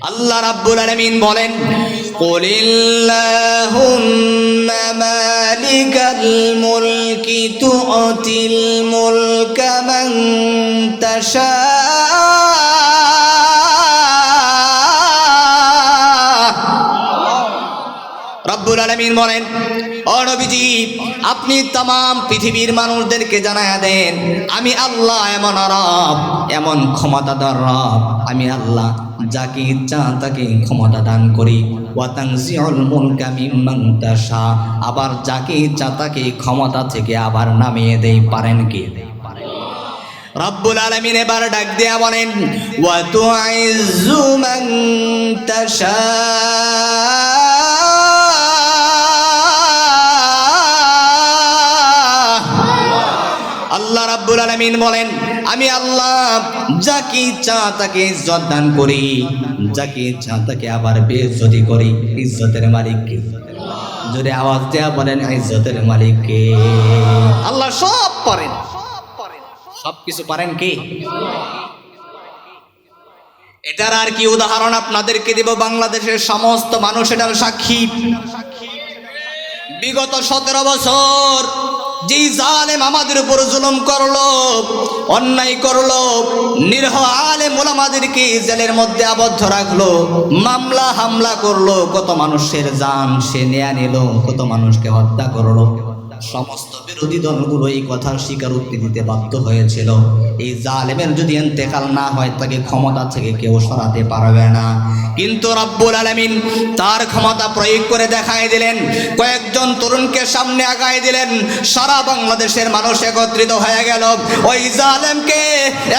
আল্লাহ রাব্বুল আলামিন বলেন, কুলিল্লাহুম্মা মালিকাল মুলকি তু'তিল মুলকা মান তাশা রব্বুল আলামিন বলেন, ও নবীজি আপনি तमाम পৃথিবীর মানুষদেরকে জানায়া দেন, আমি আল্লাহ এমন রব, এমন ক্ষমতাধর রব, আমি আল্লাহ যাকে ইচ্ছা তাকে ক্ষমতা দান করি। ওয়া তানজিউল মুলকা মিম্মান তাশা, আবার যাকে ইচ্ছা তাকে ক্ষমতা থেকে আবার নামিয়ে দেই। পারেন কি? রব্বুল আলামিন এবার ডাক দেয়া বলেন, ওয়া তুইজ্জু মান তাশা, আল্লাহ রাব্বুল আলামিন বলেন, আমি আল্লাহ যাকে ইচ্ছা তাকে ইজ্জত দান করি, যাকে ইচ্ছা তাকে আবার বেইজ্জতি করি। ইজ্জতের মালিক কে? যদি আওয়াজ দেয়া বলেন, ইজ্জতের মালিক কে? আল্লাহ সব পারেন, সব কিছু পারেন কে? এটার আর কি উদাহরণ আপনাদেরকে দেব? বাংলাদেশের সমস্ত মানুষ এটার সাক্ষী। বিগত 17 বছর যে জালেম আমাদের উপর জুলুম করলো, অন্যায় করলো, নিরহ আলেম ওলামাদেরকে জেলের মধ্যে আবদ্ধ রাখলো, মামলা হামলা করলো, কত মানুষের জান সে নেয়া নিল, কত মানুষকে হত্যা করলো। সমস্ত বিরোধী দলগুলো এই কথার স্বীকারোক্তি দিতে বাধ্য হয়েছিল, এই জালেমের যদি ইন্তেকাল না হয় তাকে ক্ষমতা থেকে কেউ সরাতে পারবে না। কিন্তু রব্বুল আলামিন তার ক্ষমতা প্রয়োগ করে দেখায় দিলেন, কয়েকজন তরুণকে সামনে আগায় দিলেন, সারা বাংলাদেশের মানুষ একত্রিত হয়ে গেল। ওই জালেমকে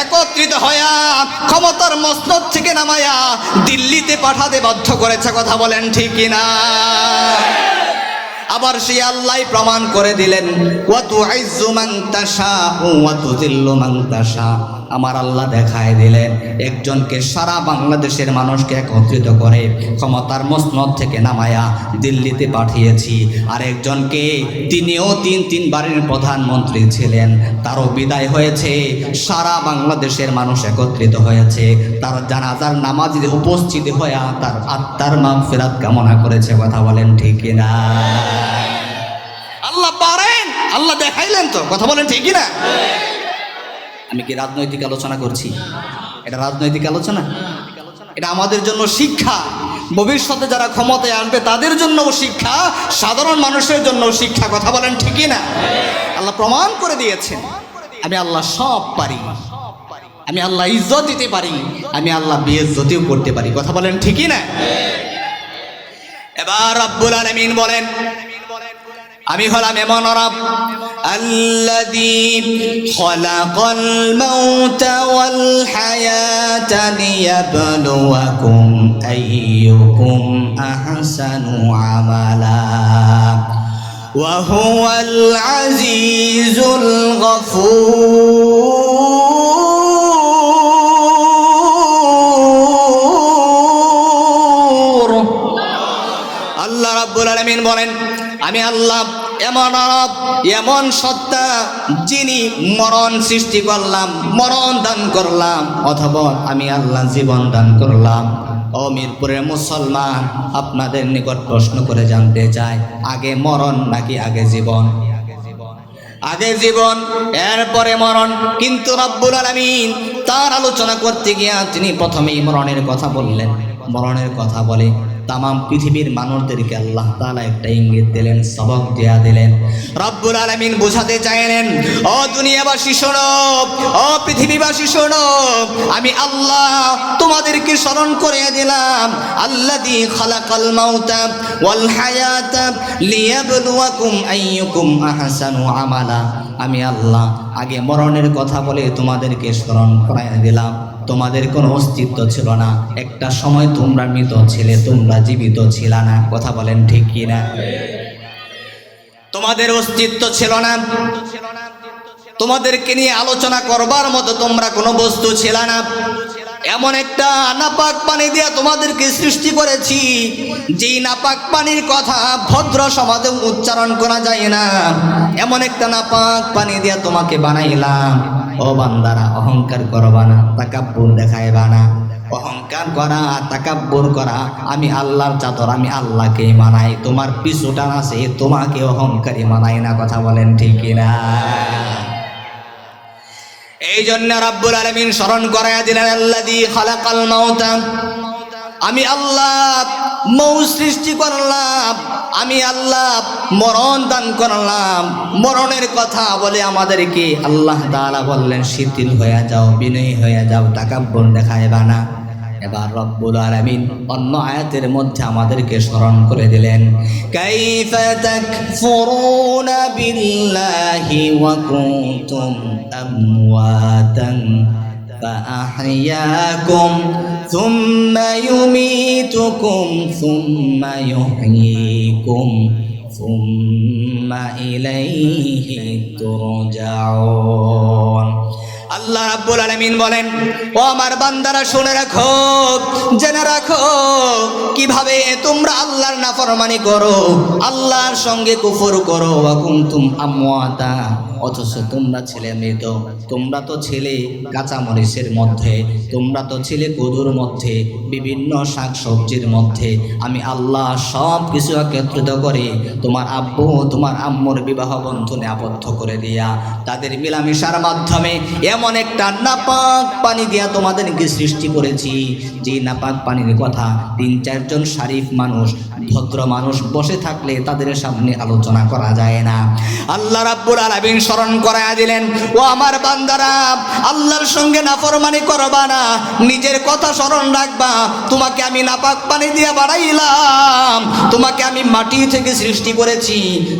একত্রিত হইয়া ক্ষমতার মসনদ থেকে নামায়া দিল্লিতে পাঠাতে বাধ্য করেছে। কথা বলেন ঠিক কিনা? আবার সে আল্লাহ প্রমাণ করে দিলেন, ওয়া তুইজ্জু মান তাশা ওয়া তুযিল্লু মান তাশা। আমার আল্লাহ দেখায় দিলেন, একজনকে সারা বাংলাদেশের মানুষকে একত্রিত করে ক্ষমতার মসনদ থেকে নামায়া দিল্লিতে পাঠিয়েছি, আর একজনকে তিনিও তিনবারের প্রধানমন্ত্রী ছিলেন, তারও বিদায় হয়েছে, সারা বাংলাদেশের মানুষ একত্রিত হয়েছে, তার জানাজার নামাজে উপস্থিত হয়ে তার আত্মার মাগফিরাত কামনা করেছে। কথা বলেন ঠিক কিনা? আল্লাহ পারেন, আল্লাহ দেখাইলেন তো। কথা বলেন ঠিক কিনা? আমি কি রাজনৈতিক আলোচনা করছি? এটা রাজনৈতিক আলোচনা? এটা আমাদের জন্য শিক্ষা, ভবিষ্যতে যারা ক্ষমতায় আনবে তাদের জন্য শিক্ষা, সাধারণ মানুষের জন্য শিক্ষা। কথা বলেন ঠিক কিনা? আল্লাহ প্রমাণ করে দিয়েছেন, আমি আল্লাহ সব পারি, আমি আল্লাহ ইজ্জত দিতে পারি, আমি আল্লাহ বেইজ্জতিও করতে পারি। কথা বলেন ঠিক কিনা? এবার রব্বুল আলামিন বলেন, আমি হলাম এমন রব, আল্লাযী খালাকাল মাউতা ওয়াল হায়াতা লিয়াবলুয়াকুম আইয়ুকুম আহসানু আমালা ওয়া হুয়াল আজিজুল গফুর। আল্লাহ রাব্বুল আলামিন বলেন, আমি আল্লাহ এমন রব, এমন সত্তা, যিনি মরণ সৃষ্টি করলাম, মরণ দান করলাম, অথবা আমি আল্লাহ জীবন দান করলাম। ও মিরপুরের মুসলমান, আপনাদের নিকট প্রশ্ন করে জানতে চাই, আগে মরণ নাকি আগে জীবন? আগে জীবন, এরপরে মরণ। কিন্তু রব্বুল আলামিন তার আলোচনা করতে গিয়া তিনি প্রথমেই মরণের কথা বললেন। মরণের কথা বলে তামাম পৃথিবীর মানুষদেরকে আল্লাহ তাআলা একটা ইঙ্গিত দিলেন, সবক দেয়া দিলেন। রব্বুল আলামিন বোঝাতে চাইলেন, ও দুনিয়াবাসী শোনো, ও পৃথিবীবাসী শোনো, আমি আল্লাহ তোমাদেরকে স্মরণ করে দিলাম, আল্লাযী খালাকাল মাউতা ওয়াল হায়াতা লিয়াবলুয়াকুম আইয়ুকুম আহসানু আমালা। আমি আল্লাহ আগে মরণের কথা বলে তোমাদেরকে স্মরণ করায় দিলাম। তোমাদের কোনো অস্তিত্ব ছিল না, একটা সময় তোমরা মৃত ছিলে, তোমরা জীবিত ছিল না। কথা বলেন ঠিক কিনা? তোমাদের অস্তিত্ব ছিল না, তোমাদেরকে নিয়ে আলোচনা করবার মতো তোমরা কোনো বস্তু ছিল না। এমন একটা নাপাক পানি দিয়া তোমাদেরকে সৃষ্টি করেছি, যেই নাপাক পানির কথা ভদ্র সমাজে উচ্চারণ করা যায় না। এমন একটা নাপাক পানি দিয়া তোমাকে বানাইলাম। ও বান্দারা, অহংকার করবা না, তাকাব্বুর দেখাইবা না। অহংকার করা, তাকাব্বুর করা, আমি আল্লাহর চাদর, আমি আল্লাহকে মানাই, তোমার পিছুটান আছে, তোমাকে অহংকারী মানাই না। কথা বলেন ঠিক কিনা? এই জন্য রাব্বুল আলামিন স্মরণ করায়া দিলেন, আল্লাযী খালাকাল মাউতা, আমি আল্লাহ মৌত সৃষ্টি করলাম, আমি আল্লাহ মরণ দান করলাম। মরণের কথা বলে আমাদেরকে আল্লাহ তাআলা বললেন শিথিল হয়ে যাও, বিনয়ী হয়ে যাও, তাকাব্বুর দেখাইবা না। এবার রব্বুল আলামিন অন্য আয়াতের মধ্যে আমাদেরকে স্মরণ করে দিলেন, কাইফা তাকফুরুনা বিল্লাহি ওয়া কুনতুম আমওয়াতান فأحياكم ثم يميتكم ثم يحييكم ثم إليه ترجعون। আল্লাহ রাব্বুল আলামিন বলেন, ও আমার বান্দারা শুনে রাখো, জেনে রাখো, কিভাবে তোমরা আল্লাহর নাফরমানি করো, আল্লাহর সঙ্গে কুফর করো। ওয়া কুনতুম আমওয়াতা, অথচ তোমরা ছেলে মৃত, তোমরা তো ছেলে কাঁচামরিচের মধ্যে, তোমরা তো ছেলে কদুর মধ্যে, বিভিন্ন শাক সবজির মধ্যে। আমি আল্লাহ সব কিছু একত্রিত করে তোমার আব্বু তোমার আম্মুর বিবাহ বন্ধনে আবদ্ধ করে দিয়া, তাদের মিলামিশার মাধ্যমে এমন একটা নাপাক পানি দিয়া তোমাদেরকে সৃষ্টি করেছি, যে নাপাক পানির কথা ৩-৪ জন শরীফ মানুষ, ভদ্র মানুষ বসে থাকলে তাদের সামনে আলোচনা করা যায় না। আল্লাহ রাব্বুল আলামিন স্মরণ করায়া দিলেন, ও আমার বান্দারা, আল্লাহর সঙ্গে নাফরমানি করবা না, নিজের কথা স্মরণ রাখবা। তোমাকে আমি নাপাক পানি দিয়ে বানাইলাম, তোমাকে আমি মাটি থেকে সৃষ্টি করেছি।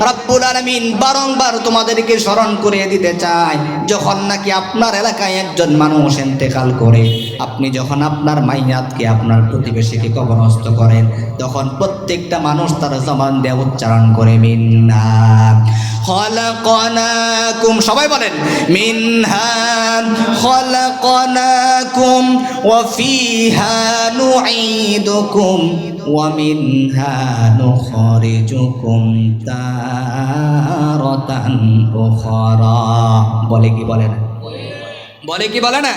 রাব্বুল আলামিন বারংবার তোমাদেরকে স্মরণ করে দিতে চায়, যখন নাকি আপনার এলাকায় একজন মানুষ ইন্তেকাল করে, আপনি যখন আপনার মাইয়াতকে, আপনার প্রতিবেশীকে কবরস্থ করেন, তখন প্রত্যেকটা মানুষ তার জবান দিয়ে উচ্চারণ করে মিন্না খালাকনাকুম, সবাই বলেন মিনহা খালাকনাকুম ওয়া ফিহা নুঈদুকুম ওয়া মিনহা নুখরিজুকুম তারাতান উখরা। বলে কি বলে না? বলে কি বলে না?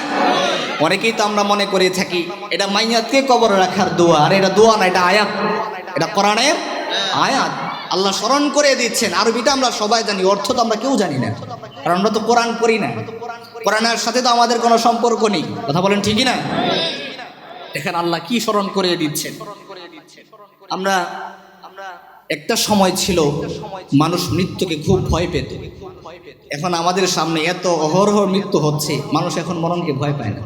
অনেকেই তো আমরা মনে করে থাকি এটা মাইয়াতকে কবরে রাখার দোয়া, আর এটা দোয়া না, এটা আয়াত, এটা কোরআনের আয়াত। আল্লাহ স্মরণ করে দিচ্ছেন। আরবিটা আমরা সবাই জানি, অর্থ তো আমরা কেউ জানি না, কারণ আমরা তো কোরআন পড়ি না, কোরআনের সাথে তো আমাদের কোনো সম্পর্ক নেই। কথা বলেন ঠিকই না? দেখেন আল্লাহ কি স্মরণ করে দিচ্ছেন। আমরা একটা সময় ছিল মানুষ মৃত্যুকে খুব ভয় পেত, এখন আমাদের সামনে এত অহরহ মৃত্যু হচ্ছে, মানুষ এখন মরণকে ভয় পায় না।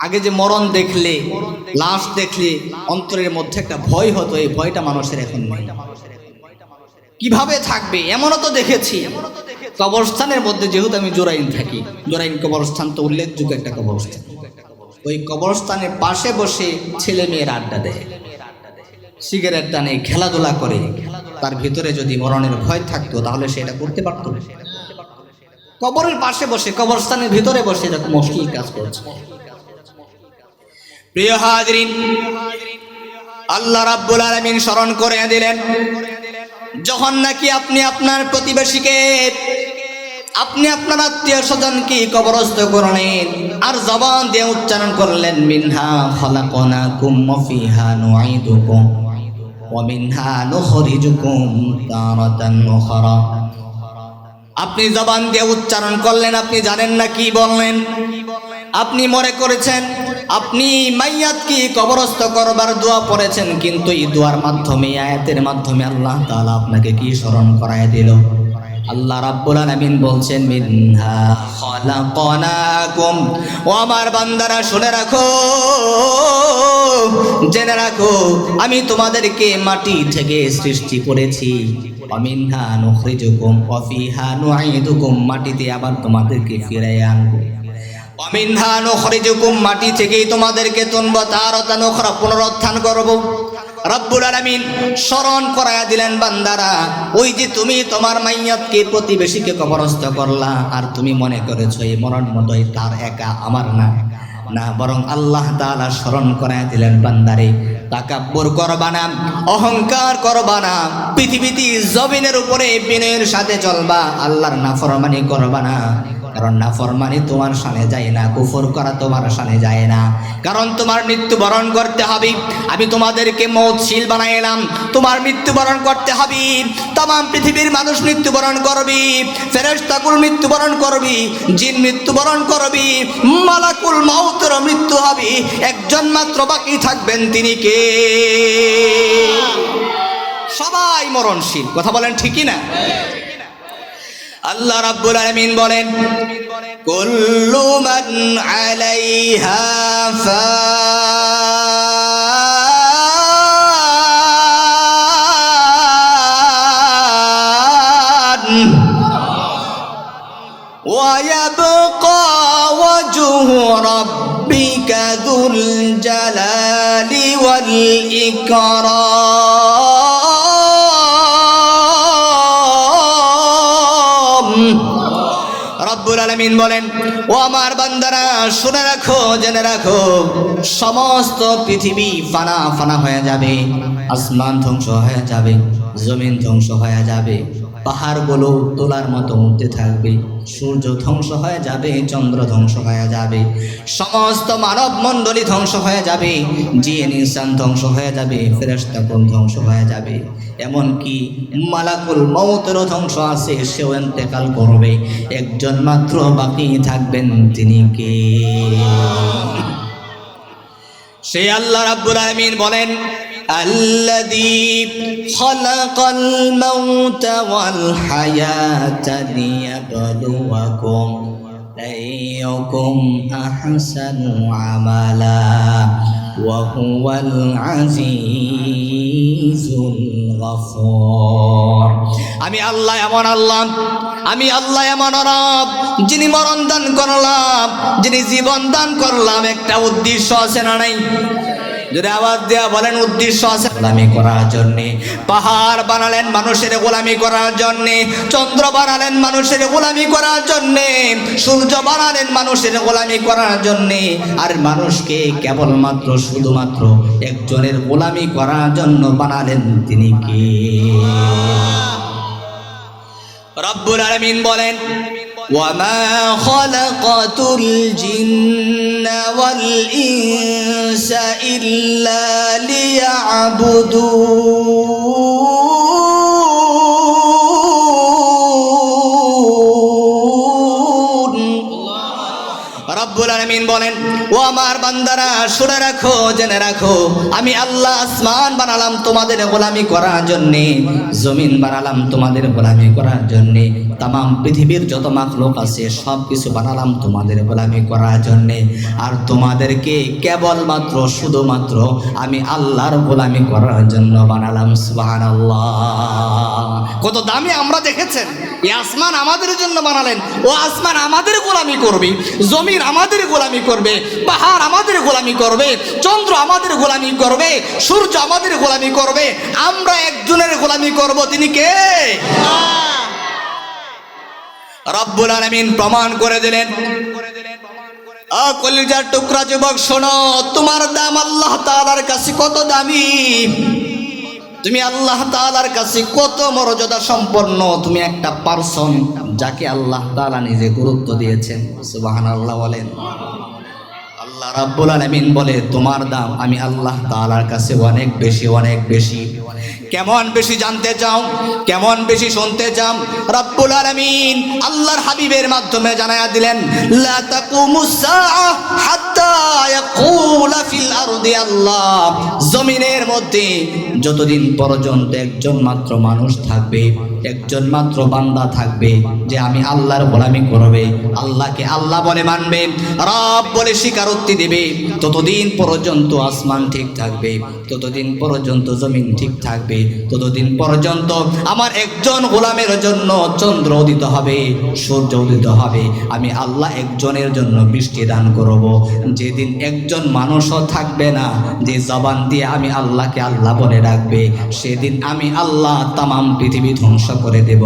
আগে যে মরণ দেখলে, লাশ দেখলে অন্তরের মধ্যে একটা ভয় হতো, এই ভয়টা মানুষের এখন নেই। কিভাবে থাকবে এমনও তো দেখেছি কবরস্থানের মধ্যে, যেহেতু আমি জোরাইন থাকি, জোরাইন কবরস্থান তো উল্লেখযোগ্য একটা কবরস্থান, ওই কবরস্থানের পাশে বসে ছেলে মেয়ের আড্ডা দেয়, সিগারেট টানে, খেলাধুলা করে। তার ভিতরে যদি মরণের ভয় থাকতো তাহলে সেটা করতে পারতো না। কবরের পাশে বসে, কবরস্থানের ভিতরে বসে এরকম মুশকিল কাজ করছে। প্রিয় হাজরিন, আল্লাহ রাব্বুল আলামিন স্মরণ করে দিলেন, যখন নাকি আপনি আপনার প্রতিবেশীকে, আপনি আপনার আত্মীয় স্বজনকে কবরস্থ করলেন, আর জবান দিয়ে উচ্চারণ করলেন মিনহা খালাকনাকুম ওয়া ফিহা নুঈদুকুম ওয়া মিনহা নুখরিজুকুম তারাতান উখরা। আপনি জবান দিয়ে উচ্চারণ করলেন, আপনি জানেন না কি বললেন। আপনি মনে করেছেন আপনি মাইয়াতকে কবরস্থ করবার দোয়া পড়েছেন, কিন্তু এই দোয়ার মাধ্যমে, আয়াতের মাধ্যমে আল্লাহ তাআলা আপনাকে কি স্মরণ করায় দিল? আল্লাহ রাব্বুল আলামিন বলছেন মিনহা খালাকনাকুম, ও আমার বান্দারা শুনে রাখো, জেনে রাখো, আমি তোমাদেরকে মাটি থেকে সৃষ্টি করেছি। ওয়া মিনহা নুখরিজুকুম ওয়া ফিহা নুঈদুকুম, মাটিতে আবার তোমাদেরকে ফিরিয়ে আনবো। ওয়া মিনহা নুখরিজুকুম, মাটি থেকেই তোমাদেরকে তুলব, তারাতান উখরা, পুনরুত্থান করব। রব্বুল আলামিন স্মরণ করায়া দিলেন, বান্দারা, ওই যে তুমি তোমার মাইয়াতকে, প্রতিবেশীকে কবরস্থ করলা, আর তুমি মনে করেছো এই মরণ মতই তার একা, আমার না, না, বরং আল্লাহ তাআলা স্মরণ করায়া দিলেন, বান্দারে, তাকাব্বুর করবা না, অহংকার করবা না, পৃথিবীতে জমিনের উপরে বিনয়ের সাথে চলবা, আল্লাহর নাফরমানি করবা না। কারণ নাফরমানি তোমার শানে যায় না, কুফর করা তোমার শানে যায় না, কারণ তোমার মৃত্যুবরণ করতে হবে। আমি তোমাদেরকে মৌতশীল বানাইলাম, তোমার মৃত্যুবরণ করতে হবে। তাম পৃথিবীর মানুষ মৃত্যুবরণ করবি, ফেরেশতাকুল মৃত্যুবরণ করবি, জিন মৃত্যুবরণ করবি, মালাকুল মাউতের মৃত্যু হবে। একজন মাত্র বাকি থাকবেন, তিনি কে? সবাই মরণশীল। কথা বলেন ঠিকই না? আল্লাহ রাব্বুল আলামিন বলেন, কুল্লু মান আলাইহা ফান ওয়া ইয়াবকা ওয়াজহু রাব্বিকা যুল জালালি ওয়াল ইকরাম। রব্বুল আলামিন বলেন, ও আমার বান্দারা শুনে রাখো, জেনে রাখো, সমস্ত পৃথিবী ফানা ফানা হয়ে যাবে, আসমান ধ্বংস হয়ে যাবে, জমিন ধ্বংস হয়ে যাবে, পাহাড়গুলো তোলার মতো উঠতে থাকবে, সূর্য ধ্বংস হয়ে যাবে, চন্দ্র ধ্বংস হয়ে যাবে, সমস্ত মানব মণ্ডলী ধ্বংস হয়ে যাবে, জিন ইনসান ধ্বংস হয়ে যাবে, ফেরেশতাকুল ধ্বংস হয়ে যাবে, এমনকি মালাকুল মউতেরও ধ্বংস আছে, সেও ইন্তেকাল করবে। একজন মাত্র বাকি থাকবেন, তিনি কে? সেই আল্লাহ রাব্বুল আলামিন বলেন, আল্লাযী খালাকাল মাউতা ওয়াল হায়াতা লিয়াবলুয়াকুম আইয়ুকুম আহসানু আমালা ওয়া হুয়াল আজিজুল গফুর। আমি আল্লাহ এমন আল্লাহ, আমি আল্লাহ এমন রব, যিনি মরণ দান করলাম, যিনি জীবন দান করলাম। একটা উদ্দেশ্য আছে না নাই? যদি আওয়াজ দেয়া বলেন, উদ্দেশ্য আছে। গোলামি করার জন্যে পাহাড় বানালেন মানুষের গোলামি করার জন্যে, চন্দ্র বানালেন মানুষের গোলামি করার জন্যে, সূর্য বানালেন মানুষের গোলামি করার জন্যে। আর মানুষকে কেবলমাত্র শুধুমাত্র একজনের গোলামি করার জন্য বানালেন, তিনি কে? রব্বুল আলামিন বলেন, وَمَا خَلَقْتُ الْجِنَّ وَالْإِنسَ إِلَّا لِيَعْبُدُونَ। রব্বুল আলামিন বলেন, ও আমার বান্দারা শুনে রাখো, জেনে রাখো, আমি আল্লাহ আসমান বানালাম তোমাদের গোলামি করার জন্যে, জমিন বানালাম তোমাদের গোলামি করার জন্যে, তামাম পৃথিবীর যত মাখলুক আছে সব কিছু বানালাম তোমাদের গোলামি করার জন্যে। আর তোমাদেরকে কেবলমাত্র শুধুমাত্র আমি আল্লাহর গোলামি করার জন্য বানালাম। সুবহানাল্লাহ। কত দামি আমরা দেখেছেন। এই আসমান আমাদের জন্য বানালেন, ও আসমান আমাদের গোলামি করবে, জমিন আমাদের গোলামি করবে, পাহাড় আমাদের গোলামি করবে, চন্দ্র আমাদের গোলামি করবে, সূর্য আমাদের গোলামি করবে। আমরা একজনের গোলামি করব, তিনি কে? রব্বুল আলামিন প্রমাণ করে দিলেন। ও কলিজার টুকরা যুবক, শোনো, তোমার দাম আল্লাহ তাআলার কাছে কত দামি, তুমি আল্লাহ তাআলার কাছে কত মর্যাদা সম্পন্ন। তুমি একটা পারসন, যাকে আল্লাহ তাআলা নিজে গুরুত্ব দিয়েছেন। সুবহানাল্লাহ বলেন। আল্লাহ রাব্বুল আলামিন বলে, তোমার দাম আমি আল্লাহ তাআলার কাছে অনেক বেশি, অনেক বেশি। কেমন বেশি জানতে চাও? কেমন বেশি শুনতে চাও? রাব্বুল আলামিন আল্লাহর হাবিবের মাধ্যমে জানায়া দিলেন, লা তাকুমুস সাআ হাত্তা ইয়াকুলা ফিল আরদি আল্লাহ। জমিনের মধ্যে যতদিন পর্যন্ত একজন মাত্র মানুষ থাকবে, একজন মাত্র বান্দা থাকবে যে আমি আল্লাহর গোলামি করবে, আল্লাহকে আল্লাহ বলে মানবে, রব বলে স্বীকারোক্তি দেবে, ততদিন পর্যন্ত আসমান ঠিক থাকবে, ততদিন পর্যন্ত জমিন ঠিক থাকবে, ততদিন পর্যন্ত আমার একজন গোলামের জন্য চন্দ্র উদিত হবে, সূর্য উদিত হবে। আমি আল্লাহ একজনের জন্য বৃষ্টি দান করব। যেদিন একজন মানুষও থাকবে না যে জবান দিয়ে আমি আল্লাহকে আল্লাহ বলে ডাকবে, সেদিন আমি আল্লাহ তামাম পৃথিবী ধ্বংস করে দেব।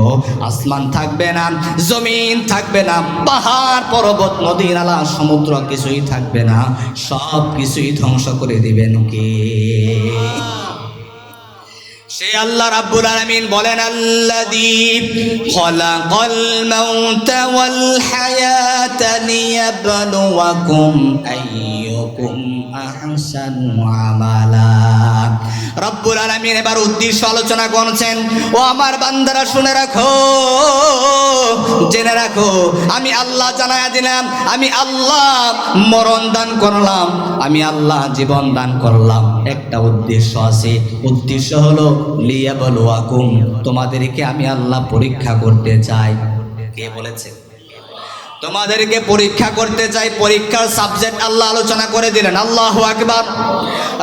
আসমান থাকবে না, জমিন থাকবে না, পাহাড় পর্বত নদী নালা সমুদ্র কিছুই থাকবে না, সব কিছুই ধ্বংস করে দিবেন কে? সে আল্লাহ রাব্বুল আলামিন বলেন আল্লাযী খালাকাল মাউতা ওয়াল হায়াতা লিয়াবলুয়াকুম আইয়ুকুম আহসানু আমালা। রব্বুল আলামিন এবার উদ্দেশ্য আলোচনা করছেন। ও আমার বান্দারা শুনে রাখো, জেনে রাখো, আমি আল্লাহ জানায়া দিলাম, আমি আল্লাহ মরণ দান করলাম, আমি আল্লাহ জীবন দান করলাম। একটা উদ্দেশ্য আছে, উদ্দেশ্য হলো লিয়াবলুয়াকুম, তোমাদেরকে আমি আল্লাহ পরীক্ষা করতে চাই। কে বলেছে? তোমাদেরকে পরীক্ষা করতে চাই। পরীক্ষার সাবজেক্ট আল্লাহ আলোচনা করে দিলেন। আল্লাহু আকবার।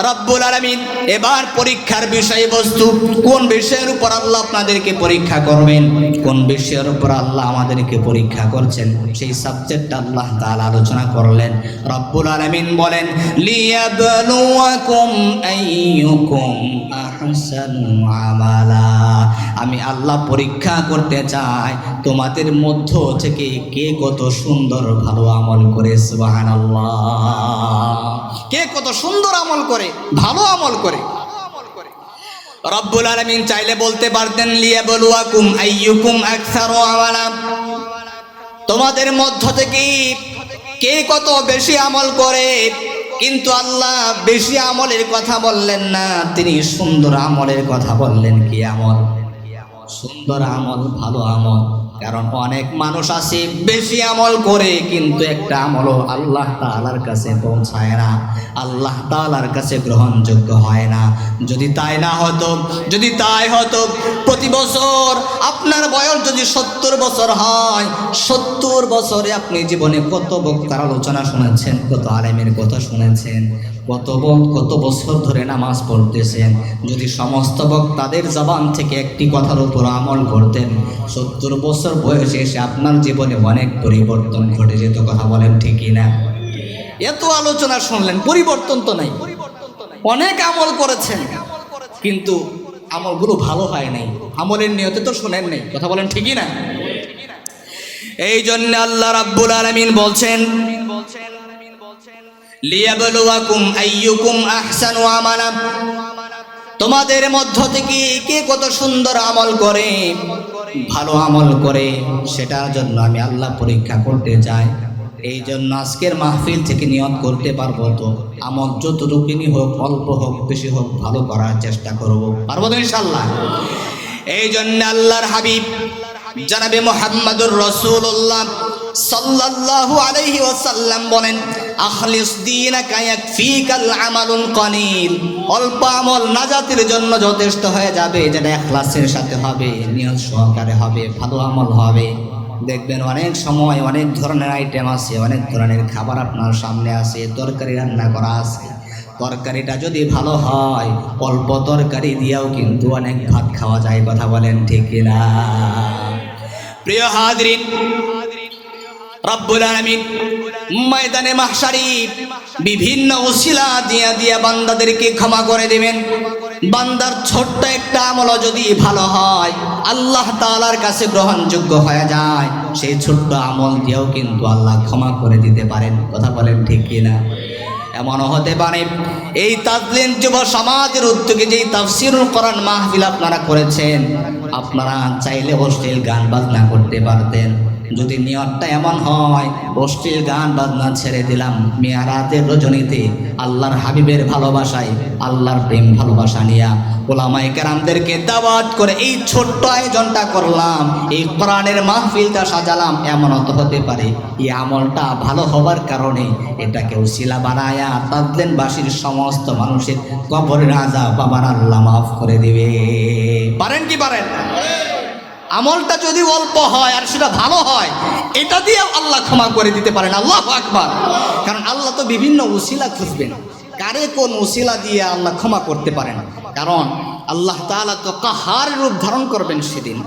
রব্বুল আলামিন এবার পরীক্ষার বিষয়বস্তু, কোন বিষয়ের উপর আল্লাহ আপনাদেরকে পরীক্ষা করবেন, কোন বিষয়ের উপর আল্লাহ আমাদেরকে পরীক্ষা করছেন, সেই সাবজেক্ট আল্লাহ তাআলা আলোচনা করলেন। রব্বুল আলামিন বলেন লিয়াবলুয়াকুম আইয়ুকুম আহসানু আমালা, আমি আল্লাহ পরীক্ষা করতে চাই তোমাদের মধ্য থেকে কে কত সুন্দর ভালো আমল করে। সুবহানাল্লাহ। কে কত সুন্দর আমল করে, ভালো আমল করে। রব্বুল আলামিন চাইলে বলতে পারতেন লিয়াবলুয়াকুম আইয়ুকুম আকসারু আমালা, তোমাদের মধ্য থেকে কে কত বেশি আমল করে, কিন্তু আল্লাহ বেশি আমলের কথা বললেন না, তিনি সুন্দর আমলের কথা বললেন। কি আমল? সুন্দর আমল, ভালো আমল। কারণ অনেক মানুষ আছে বেশি আমল করে, কিন্তু একটা আমলও আল্লাহ তাআলার কাছে পৌঁছায় না, আল্লাহ তাআলার কাছে গ্রহণযোগ্য হয় না। যদি তাই না হতো, যদি তাই হতো, প্রতি বছর আপনার বয়স যদি 70 বছর হয়, 70 বছরে আপনি জীবনে কত বক্তার আলোচনা শুনেছেন, কত আলেমের কথা শুনেছেন, কত বছর ধরে নামাজ পড়তেছেন, যদি সমস্ত বক্তাদের জবান থেকে একটি কথার উপর আমল করতেন, 70 বছর বয়সে এসে আপনার জীবনে অনেক পরিবর্তন ঘটে যেত। কথা বলেন ঠিক কিনা? এত আলোচনা শুনলেন, পরিবর্তন তো নাই। অনেক আমল করেছেন, কিন্তু আমলগুলো ভালো হয় নাই, আমলের নিয়তে তো শুনেন নাই। কথা বলেন ঠিকই না? এই জন্য আল্লাহ রাব্বুল আলামিন বলছেন লিয়াবলুয়াকুম আইয়ুকুম আহসানু আমালা, তোমাদের মধ্য থেকে কে কত সুন্দর আমল করে, ভালো আমল করে, সেটার জন্য আমি আল্লাহ পরীক্ষা করতে চাই। এই জন্য আজকের মাহফিল থেকে নিয়ত করতে পারবো তো আমল যতটুকুনি হোক, অল্প হোক বেশি হোক, ভালো করার চেষ্টা করব। পারবো তো ইনশাআল্লাহ? এই জন্য আল্লাহর হাবিব জনাবে মুহাম্মদুর রাসূলুল্লাহ সাল্লাল্লাহু আলাইহি ওয়াসাল্লাম বলেন আখলিস দীনাকা ইয়াকফিকাল আমালুল কলিল, অল্প আমল নাজাতের জন্য যথেষ্ট হয়ে যাবে, যেটা ইখলাসের সাথে হবে, নিয়ত সহকারে হবে, ভালো আমল হবে। দেখবেন অনেক সময় অনেক ধরনের আইটেম আছে, অনেক ধরনের খাবার আপনার সামনে আছে, তরকারি রান্না করা আছে, তরকারিটা যদি ভালো হয়, অল্প তরকারি দিয়েও কিন্তু অনেক ভাত খাওয়া যায়। কথা বলেন ঠিক কিনা? প্রিয় হাজরিন, রব্বুল আলামিন ময়দানে মাহশারি বিভিন্ন ওসিলা দিয়া বান্দাদেরকে ক্ষমা করে দিবেন। বান্দার ছোট্ট একটা আমল যদি ভালো হয়, আল্লাহ তাআলার কাছে গ্রহণযোগ্য হয়ে যায়, সেই ছোট্ট আমল দিয়েও কিন্তু আল্লাহ ক্ষমা করে দিতে পারেন। কথা বলেন ঠিক কিনা? এমনও হতে পারে এই তাজলিম যুব সমাজের উদ্যোগে যেই তাফসীরুল কোরআন মাহফিল আপনারা করেছেন, আপনারা চাইলে অশ্লীল গান বাজনা করতে পারতেন। যদি নিয়তটা এমন হয় অশ্লীল গান বাজনা ছেড়ে দিলাম, মেরাজের রজনীতে আল্লাহর হাবিবের ভালোবাসায়, আল্লাহর প্রেম ভালোবাসা নিয়া ওলামায়ে কেরামদেরকে দাওয়াত করে এই ছোট্ট আয়োজনটা করলাম, এই কোরআনের মাহফিলটা সাজালাম, এমন তো হতে পারে এই আমলটা ভালো হবার কারণে এটাকে উসিলা বানায়া তাজলিমবাসীর সমস্ত মানুষের কবরের আযাব বাবার আল্লাহ মাফ করে দিবে। পারেন কি পারেন? আমলটা যদি অল্প হয় আর সেটা ভালো হয়, এটা দিয়ে আল্লাহ ক্ষমা করে দিতে পারেন। আল্লাহু আকবার। কারণ আল্লাহ তো বিভিন্ন উসিলা খুঁজবেন, কারে কোন উসিলা দিয়ে আল্লাহ ক্ষমা করতে পারেন। কারণ আল্লাহ তাআলা তো কাহার রূপ ধারণ করবেন সেদিন।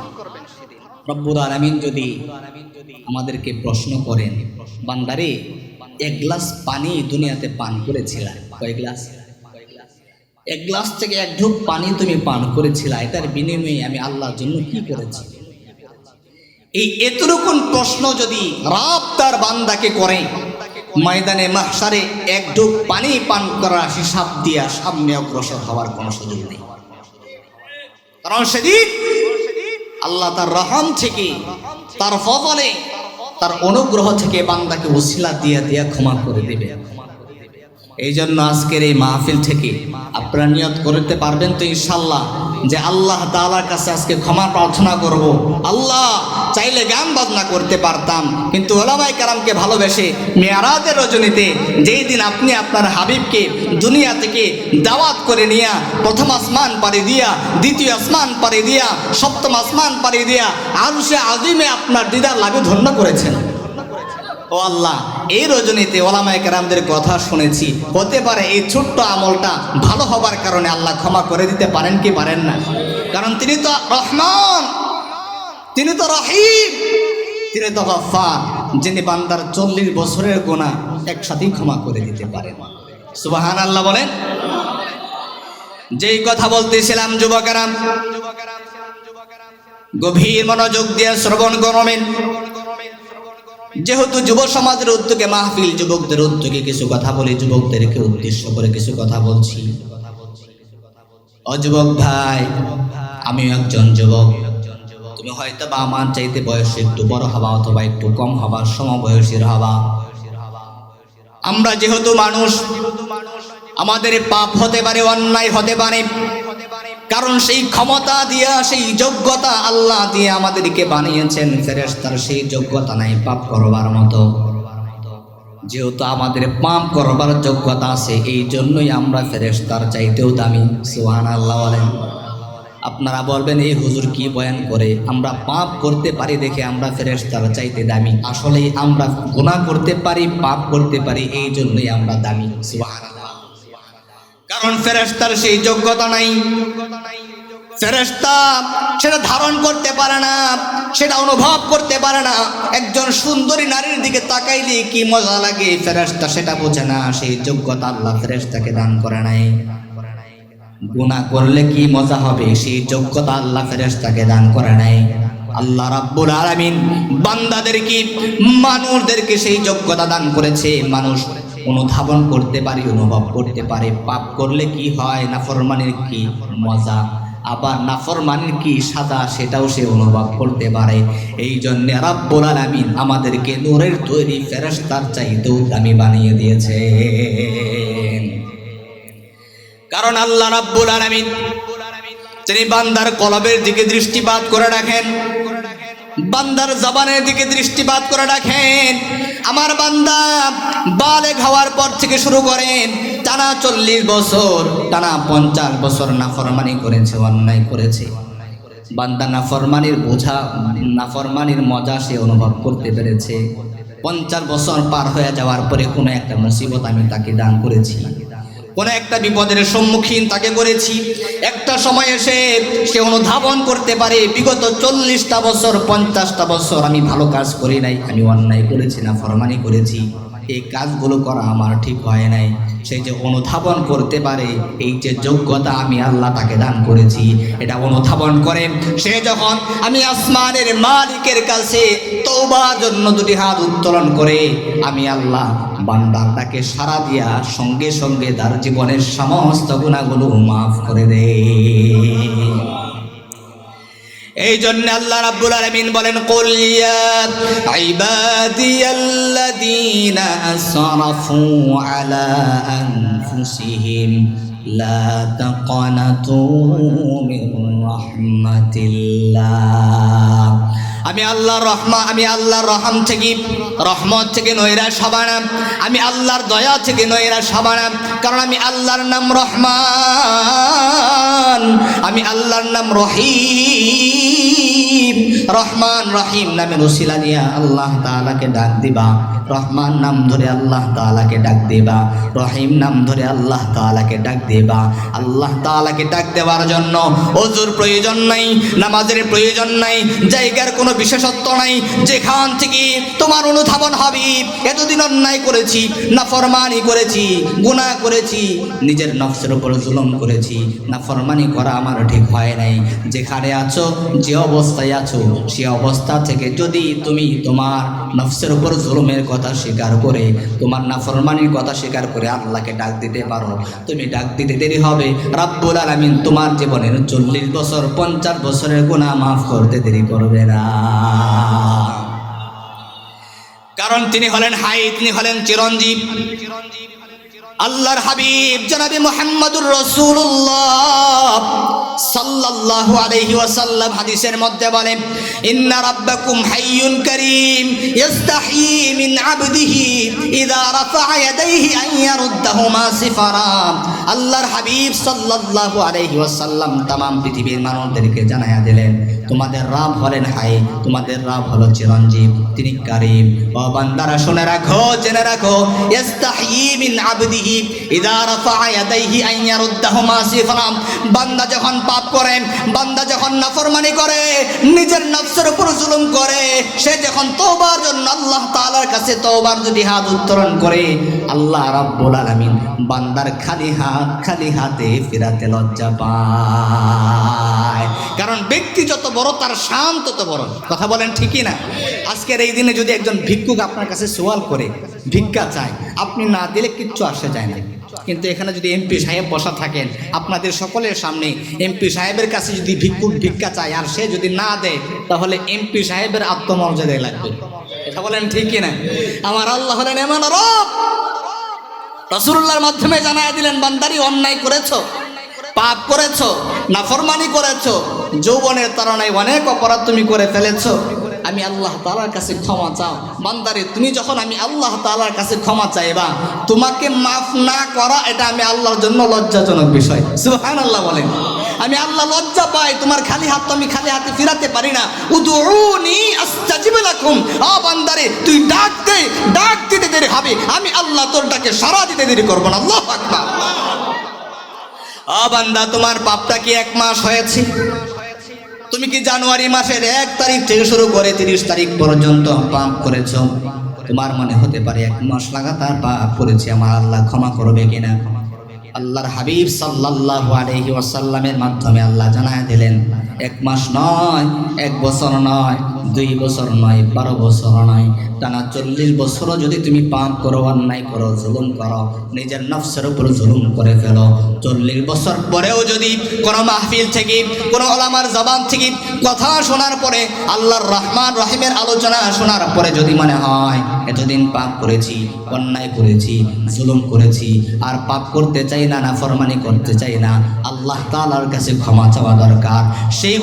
রব্বুল আলামিন যদি আমাদেরকে প্রশ্ন করেন, বান্দারে এক গ্লাস পানি দুনিয়াতে পান করেছিলা, কয় গ্লাস? এক গ্লাস থেকে এক ঢোক পানি তুমি পান করেছিলা, এটার বিনিময়ে আমি আল্লাহর জন্য কি করেছি? এই এতরকম প্রশ্ন যদি রব তার বান্দাকে করে, ময়দানে মাহশারে এক ঢোক পানি পান করার হিসাব দিয়া সামনে অগ্রসর হওয়ার কোনো সুযোগ নেই। কারণ সেদিন আল্লাহ তার রহম থেকে, তার ফজলে, তার অনুগ্রহ থেকে বান্দাকে ওসিলা দিয়ে দিয়ে ক্ষমা করে দিবে। এই জন্য আজকের এই মাহফিল থেকে আপনারা নিয়ত করতে পারবেন তো ইনশাল্লাহ যে আল্লাহ তাআলার কাছে আজকে ক্ষমা প্রার্থনা করব। আল্লাহ, চাইলে গান বাজনা করতে পারতাম, কিন্তু ওলামায়ে কেরামকে ভালোবেসে মেরাজের রজনীতে যেই দিন আপনি আপনার হাবিবকে দুনিয়া থেকে দাওয়াত করে নিয়া প্রথম আসমান পাড়ি দিয়া, দ্বিতীয় আসমান পাড়ি দিয়া, সপ্তম আসমান পাড়ি দিয়া আরশে আজিমে আপনার দিদার লাভে ধন্য করেছেন। ও আল্লাহ, এই রজনীতে ওলামায়ে কেরামদের কথা শুনেছি, হতে পারে এই ছোট্ট আমলটা ভালো হবার কারণে আল্লাহ ক্ষমা করে দিতে পারেন কি পারেন না? কারণ তিনি তো রহমান, তিনি তো রহিম, তিনি তো গফফার, যিনি বান্দার 40 বছরের গুনাহ একসাথেই ক্ষমা করে দিতে পারেন। সুবহানাল্লাহ বলেন। যেই কথা বলতেছিলাম যুবকেরা, গভীর মনোযোগ দিয়ে শ্রবণ করবেন। যেহেতু যুব সমাজের উদ্যোগে মাহফিল, যুবকদের উদ্যোগে কিছু কথা বলি, যুবকদেরকে উদ্দেশ্য করে কিছু কথা বলছি। ও যুবক ভাই, আমিও একজন যুবক। তুমি হয়তো বা আমার চাইতে বয়সে একটু বড় হবা অথবা একটু কম হবা, সমবয়সীর হবা। আমরা যেহেতু মানুষ, আমাদের পাপ হতে পারে, অন্যায় হতে পারে, কারণ সেই ক্ষমতা দিয়া, সেই যোগ্যতা আল্লাহ দিয়ে আমাদেরকে বানিয়েছেন। ফেরেশতার সেই যোগ্যতা নাই পাপ করবার মতো। যেহেতু আমাদের পাপ করবার যোগ্যতা আছে, এই জন্যই আমরা ফেরেশতার চাইতেও দামি। সুবহানাল্লাহ বলেন। আপনারা বলবেন এই হুজুর কি বয়ান করে, আমরা পাপ করতে পারি দেখে আমরা ফেরেশতার চাইতে দামি। আসলে আমরা গুনাহ করতে পারি, পাপ করতে পারি, এই জন্যই আমরা দামি। সুবহানাল্লাহ। কারণ ফেরেশতার সেই যোগ্যতা নাই। ফেরেশতা সেটা ধারণ করতে পারে না, সেটা অনুভব করতে পারে না। একজন সুন্দরী নারীর দিকে তাকাইলে কি মজা লাগে, ফেরেশতা সেটা বোঝে না। সেই যোগ্যতা আল্লাহ ফেরেশতাকে দান করে নাই। গুনাহ করলে কি মজা হবে, সেই যোগ্যতা আল্লাহ ফেরেশতাকে দান করে নাই। আল্লাহ রাব্বুল আলামিন বান্দাদেরকে, মানুষদেরকে সেই যোগ্যতা দান করেছে। মানুষ অনুধাবন করতে পারে, অনুভব করতে পারে পাপ করলে কি হয়, নাফরমানির কি মজা, আবার নাফরমানির কি সাজা, সেটাও সে অনুভব করতে পারে। এই জন্য রাব্বুল আলামিন আমাদেরকে নূরের তৈরি ফেরেশতার চাইতেও দামি বানিয়ে দিয়েছে। কারণ আল্লাহ রাব্বুল আলামিন তিনি বান্দার কলবের দিকে দৃষ্টিপাত করে রাখেন, বান্দার জবানের দিকে দৃষ্টিপাত করে রাখেন। আমার বান্দা বালেগ হওয়ার পর থেকে শুরু করেন টানা 40 বছর, টানা 50 বছর নাফরমানি করেছে, অন্যায় করেছে। বান্দা নাফরমানির বোঝা, নাফরমানির মজা সে অনুভব করতে পেরেছে। 50 বছর পার হয়ে যাওয়ার পরে কোনো একটা মুসিবত আমি তাকে দান করেছি, কোনো একটা বিপদের সম্মুখীন তাকে করেছি। একটা সময় এসে সে অনুধাবন করতে পারে বিগত 40টা বছর, 50টা বছর আমি ভালো কাজ করি নাই, আমি অন্যায় করেছি, নাফরমানি করেছি, এই কাজগুলো করা আমার ঠিক হয় নাই। সে যে অনুধাবন করতে পারে, এই যে যোগ্যতা আমি আল্লাহ তাকে দান করেছি, এটা অনুধাবন করে সে যখন আমি আসমানের মালিকের কাছে তওবার জন্য 2টি হাত উত্তোলন করে আমি আল্লাহ বান্দাটাকে সাড়া দিয়া সঙ্গে সঙ্গে তার জীবনের সমস্ত গুনাহগুলো মাফ করে দেয়। এই জন্য আল্লাহ রাব্বুল আলামিন বলেন, কুল ইয়া ইবাদিয়াল্লাযীনা আসরাফু আলা আনফুসিহিম লা তাকনাতু মির রাহমাতিল্লাহ। আমি আল্লাহর রহম থেকে, রহমত থেকে নৈরাশ হব না, আমি আল্লাহর দয়া থেকে নৈরাশ হব না। কারণ আমি আল্লাহর নাম রহমান, আমি আল্লাহর নাম রহিম। রহমান রহিম নামের ওসিলা নিয়ে আল্লাহ তাআলাকে ডাক দিবা। রহমান নাম ধরে আল্লাহ তাআলাকে ডাক দিবা, রহিম নাম ধরে আল্লাহ তাআলাকে ডাক দিবা। আল্লাহ তাআলাকে ডাক দেওয়ার জন্য ওযুর প্রয়োজন নাই, নামাজের প্রয়োজন নাই, জায়গার কোনো বিশেষত্ব নাই। যেখান থেকে তোমার অনুধাবন হবে এতদিন অন্যায় করেছি, নাফরমানি করেছি, গুনাহ করেছি, নিজের নফসের উপর জুলুম করেছি, নাফরমানি করা আমার ঠিক হয় নাই। যেখানে আছো, যে অবস্থায় আছো, সে অবস্থা থেকে যদি তুমি তোমার নফসের উপর জুলুমের কথা স্বীকার করে, তোমার নাফরমানির কথা স্বীকার করে আল্লাহকে ডাক দিতে পারো, তুমি ডাক দিতে দেরি হবে, রাব্বুল আলামিন তোমার জীবনের 40 বছর 50 বছরের গুনাহ মাফ করতে দেরি করবে না। কারণ তিনি হলেন হাই, তিনি হলেন চিরঞ্জীব। আল্লাহর হাবিব জনাবে মুহাম্মদুর রাসূলুল্লাহ সাল্লাল্লাহু আলাইহি ওয়াসাল্লাম হাদিসের মধ্যে বলেন, ইন্না রাব্বাকুম হাইয়ুন কারীম ইস্তাহি মিন আবদিহি ইযা রাফা'a ইয়াদাইহি আন ইয়ারুদ্দাহুমা সিফারা। আল্লাহর হাবিব সাল্লাল্লাহু আলাইহি ওয়াসাল্লাম তামাম পৃথিবীর মানুষদেরকে জানায়া দিলেন, তোমাদের রব হলেন হাই, তোমাদের রব হলো চিরঞ্জীব, তিনি কারীম। ও বান্দারা শুনে রাখো, জেনে রাখো, ইস্তাহি মিন আবদিহি ইযা রাফা'a ইয়াদাইহি আন ইয়ারুদ্দাহুমা সিফারা। বান্দা যখন পাপ করে, বান্দা যখন নাফরমানি করে, নিজের নফসের উপর জুলুম করে, সে যখন তওবার জন্য আল্লাহ তাআলার কাছে তওবার যদি হাত উত্তোলন করে, আল্লাহ রাব্বুল আলামিন বান্দার খালি হাতে ফিরাতে লজ্জা পায়। কারণ ব্যক্তি যত বড় তার শান তত বড়। কথা বলেন ঠিকই না? আজকের এই দিনে যদি একজন ভিক্ষুক আপনার কাছে সওয়াল করে, ভিক্ষা চায়, আপনি না দিলে কিচ্ছু আসে যায় না। কিন্তু এখানে যদি এমপি সাহেব বসা থাকেন, আপনাদের সকলের সামনে এমপি সাহেবের কাছে যদি ভিক্ষুক ভিক্ষা চায় আর সে যদি না দেয়, তাহলে এমপি সাহেবের আত্মমর্যাদায় লাগবে। এটা বলেন ঠিক কিনা? আমার আল্লাহ হলেন এমন রব, রাসূলুল্লাহর মাধ্যমে জানায়া দিলেন, বান্দারি অন্যায় করেছো, পাপ করেছো, নাফরমানি করেছো, যৌবনের তাড়নায় অনেক অপরাধ তুমি করে ফেলেছো, আমি আল্লাহ তাআলার কাছে ক্ষমা চাও। বান্দারে তুমি যখন আমি আল্লাহ তাআলার কাছে ক্ষমা চাইবা, তোমাকে মাফ না করা এটা আমি আল্লাহর জন্য লজ্জাজনক বিষয়। সুবহানাল্লাহ বলেন। আমি আল্লাহ লজ্জা পাই, তোমার খালি হাত তো আমি খালি হাতে ফিরাতে পারি না। উদউনি আস্তাজিব লাকুম। ও বান্দারে তুই ডাক দে, ডাক দিতে দেরি হবে, আমি আল্লাহ তোর ডাকে সাড়া দিতে দেরি করব না। আল্লাহু আকবার। ও বান্দা, তোমার পাপটা কি 1 মাস হয়েছে? তুমি কি জানুয়ারি মাসের 1 তারিখ থেকে শুরু করে 30 তারিখ পর্যন্ত পাপ করেছো? তোমার মনে হতে পারে 1 মাস লাগাতার পাপ করেছি, আমার আল্লাহ ক্ষমা করবে কিনা? আল্লাহর হাবিব সাল্লাল্লাহু আলাইহি ওয়াসাল্লামের মাধ্যমে আল্লাহ জানায়া দিলেন, 1 মাস নয়, 1 বছর নয়, 2 বছর নয়, 12 বছর নয়, টানা 40 বছরও যদি তুমি পাপ করো, অন্যায় করো, জুলুম করো, নিজের নফসের উপর জুলুম করে ফেলো, 40 বছর পরেও যদি কোনো মাহফিল থেকে, কোনো ওলামার জবান থেকে কথা শোনার পরে, আল্লাহর রহমান রহিমের আলোচনা শোনার পরে যদি মনে হয় এতদিন পাপ করেছি, অন্যায় করেছি, জুলুম করেছি, আর পাপ করতে চাই না, নাফরমানি করতে চাই না, আল্লাহ তাআলার কাছে ক্ষমা চাওয়া দরকার। সেই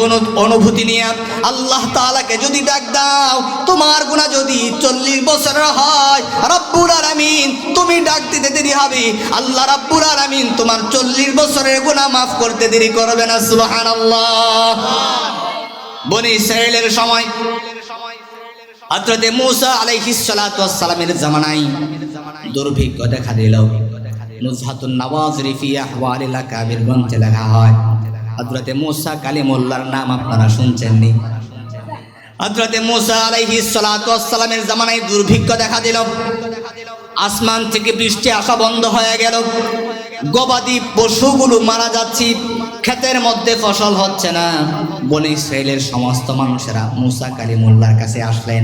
অনুভূতি নিয়ে আল্লাহ তাআলাকে যদি ডাক দাও, তোমার গুনাহ যদি 40 বছরের হয়, রব্বুল আলামিন তুমি ডাক দিতে দেরি হবে, আল্লাহ রব্বুল আলামিন তোমার 40 বছরের গুনাহ মাফ করতে দেরি করবে না। সুবহানাল্লাহ। বনি ইসরাঈলের সময় হযরত মূসা আলাইহিস সালাতু ওয়াস সালামের জামানায় দুর্ভিক্ষ দেখা দিল। নুজহাতুন নওয়াজির ফি আহওয়ালিল আকাবির গ্রন্থে লেখা হয়, হযরত মূসা কালিমুল্লাহর নাম আপনারা শুনছেননি? হযরত মূসা আলাইহিস সালাতু ওয়াস সালামের জামানায় দুর্ভিক্ষ দেখা দিল, আসমান থেকে বৃষ্টি আসা বন্ধ হয়ে গেল, গবাদি পশুগুলো মারা যাচ্ছে, ক্ষেতের মধ্যে ফসল হচ্ছে না। বনি ইসরাঈলের সমস্ত মানুষেরা মূসা কালিমুল্লাহর কাছে আসলেন।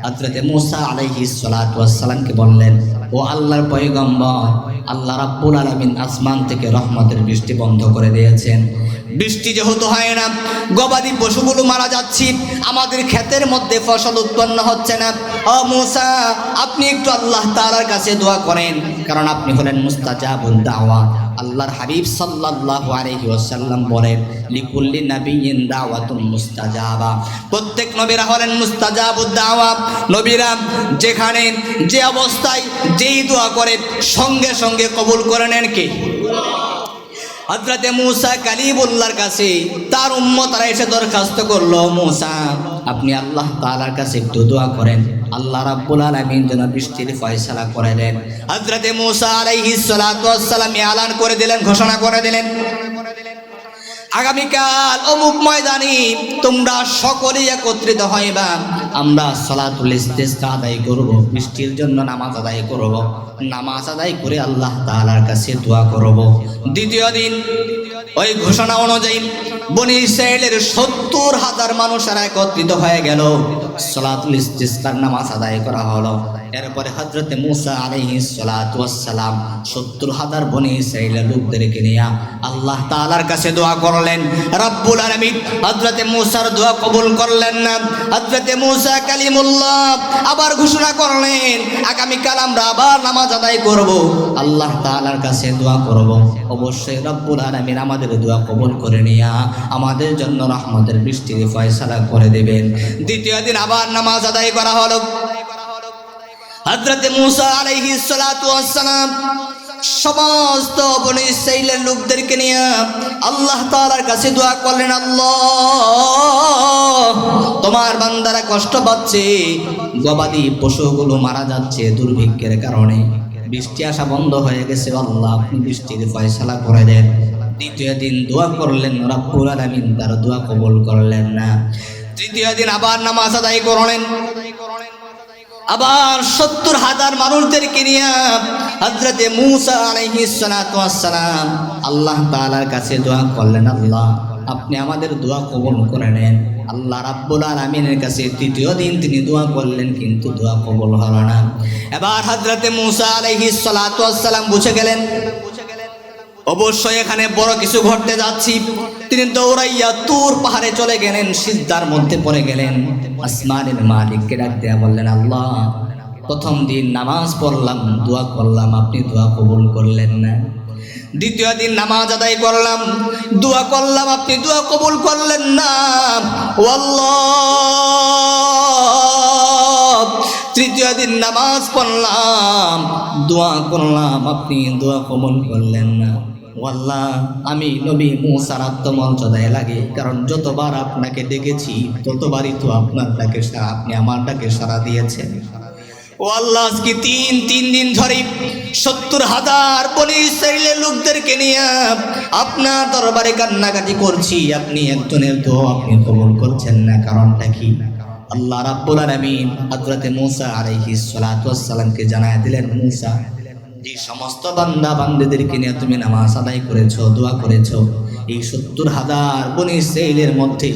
হযরত মূসা আলাইহিস সালাতু ওয়াস সালামকে বললেন, ও আল্লাহর পয়গম্বর, আল্লাহ রাব্বুল আলামিন আসমান থেকে রহমতের বৃষ্টি বন্ধ করে দিয়েছেন, বৃষ্টি যেহেতু হয় না, গবাদি পশুগুলো মারা যাচ্ছে, আমাদের ক্ষেতের মধ্যে ফসল উৎপন্ন হচ্ছে না, ও মূসা আপনি একটু আল্লাহ তাআলার কাছে দোয়া করেন, কারণ আপনি হলেন মুস্তাজাবুদ দাওয়া। আল্লাহর হাবিব সাল্লাল্লাহু আলাইহি ওয়াসাল্লাম বলেন, লিকুল্লি নাবিয়্যিন দাওয়াতুন মুস্তাজাবা। প্রত্যেক নবীরা হলেন মুস্তাজাবুদ দাওয়া। নবীরা যেখানে যে অবস্থায় যেই দোয়া করে সঙ্গে সঙ্গে কবুল করে নেন কে? হযরত মূসা কালিমুল্লাহর কাছে তার উম্মতরা এসে দরখাস্ত করলো, মূসা আপনি আল্লাহ তাআলার কাছে একটু দোয়া করেন, আল্লাহ রাব্বুল আলামিন যেন বৃষ্টির ফয়সালা করে দেন। হযরত মূসা আলাইহিস সালাতু ওয়াস সালাম এলান করে দিলেন, ঘোষণা করে দিলেন, আগামীকাল অমুক ময়দানে তোমরা সকলেই একত্রিত হইবা, আমরা সালাতুল ইস্তিসকা আদায় করব, বৃষ্টির জন্য নামাজ আদায় করব, নামাজ আদায় করে আল্লাহ তাআলার কাছে দোয়া করব। দ্বিতীয় দিন ওই ঘোষণা অনুযায়ী বনি ইসরাঈলের 70,000 মানুষেরা একত্রিত হয়ে গেল, সালাতুল ইস্তিসকার নামাজ আদায় করা হলো। এরপরে হযরতে মূসা আলাইহিস সালাতু ওয়াস সালাম ৭০,০০০ বনি ইসরাঈলের লোকদেরকে নিয়ে আল্লাহ তাআলার কাছে দোয়া করলেন। রব্বুল আলামিন হযরতে মূসার দোয়া কবুল করলেন না। হযরতে মূসা কালিমুল্লাহ আবার ঘোষণা করলেন, আগামীকাল আমরা আবার নামাজ আদায় করব, আল্লাহ তাআলার কাছে দোয়া করব, অবশ্যই রব্বুল আলামিন আমাদের দোয়া কবুল করে নিয়া আমাদের জন্য রহমতের বৃষ্টির ফয়সালা করে দেবেন। দ্বিতীয় দিন আবার নামাজ আদায় করা হলো। হযরতে মূসা আলাইহিস সালাতু ওয়াস সালাম সমস্ত বনি ইসরাঈলের লোকদেরকে নিয়ে আল্লাহ তাআলার কাছে দোয়া করলেন, আল্লাহ তোমার বান্দারা কষ্ট পাচ্ছে, গবাদি পশুগুলো মারা যাচ্ছে দুর্ভিক্ষের কারণে, বৃষ্টি আসা বন্ধ হয়ে গেছে, আল্লাহ আপনি বৃষ্টির ফয়সালা করে দেন। দ্বিতীয় দিন দোয়া করলেন, রব্বুল আলামিন তার দোয়া কবুল করলেন না। তৃতীয় দিন আবার নামাজ আদায় করলেন। আবার ৭০,০০০ মানুষদেরকে নিয়ে হযরতে মূসা আলাইহিস সালাতু ওয়াস সালাম আল্লাহ তাআলার কাছে দোয়া করলেন, আল্লাহ আপনি আমাদের দোয়া কবুল করে নেন। আল্লাহ রাব্বুল আলামিনের কাছে তৃতীয় দিন তিনি দোয়া করলেন, কিন্তু দোয়া কবুল হলো না। এবার হযরতে মূসা আলাইহিস সালাতু ওয়াস সালাম বুঝে গেলেন অবশ্যই এখানে বড় কিছু ঘটতে যাচ্ছি। তিনি দৌড়াইয়া তুর পাহাড়ে চলে গেলেন, সিজদার মধ্যে পড়ে গেলেন, আসমানের মালিককে ডাক দেয়া বললেন, আল্লাহ প্রথম দিন নামাজ পড়লাম, দোয়া করলাম, আপনি দোয়া কবুল করলেন না। দ্বিতীয় দিন নামাজ আদায় করলাম, দোয়া করলাম, আপনি দোয়া কবুল করলেন না। ও আল্লাহ তৃতীয় দিন নামাজ পড়লাম, দোয়া করলাম, আপনি দোয়া কবুল করলেন না। আল্লাহ আমি নবী মূসার আত্মমর্যাদায় লাগে, কারণ যতবার আপনাকে ডেকেছি ততবারই তো আপনার ডাকে সাড়া, আপনি আমার ডাকে সাড়া দিয়েছেন। ও আল্লাহ আজকে তিন দিন ধরে ৭০,০০০ বনি ইসরাঈলের লোকদেরকে নিয়ে আপনার দরবারে কান্নাকাটি করছি, আপনি একজনের দোয়া আপনি কবুল করছেন না, কারণটা কি? আল্লাহ রাব্বুল আলামিন হযরতে মূসা আলাইহিস সালাতু ওয়াস সালামকে জানায় দিলেন, মূসা যে সমস্ত বান্দা বান্দীদেরকে নিয়ে তুমি নামাজ আদায় করেছো, দোয়া করেছো, এই ৭০,০০০ বনি ইসরাঈলের মধ্যে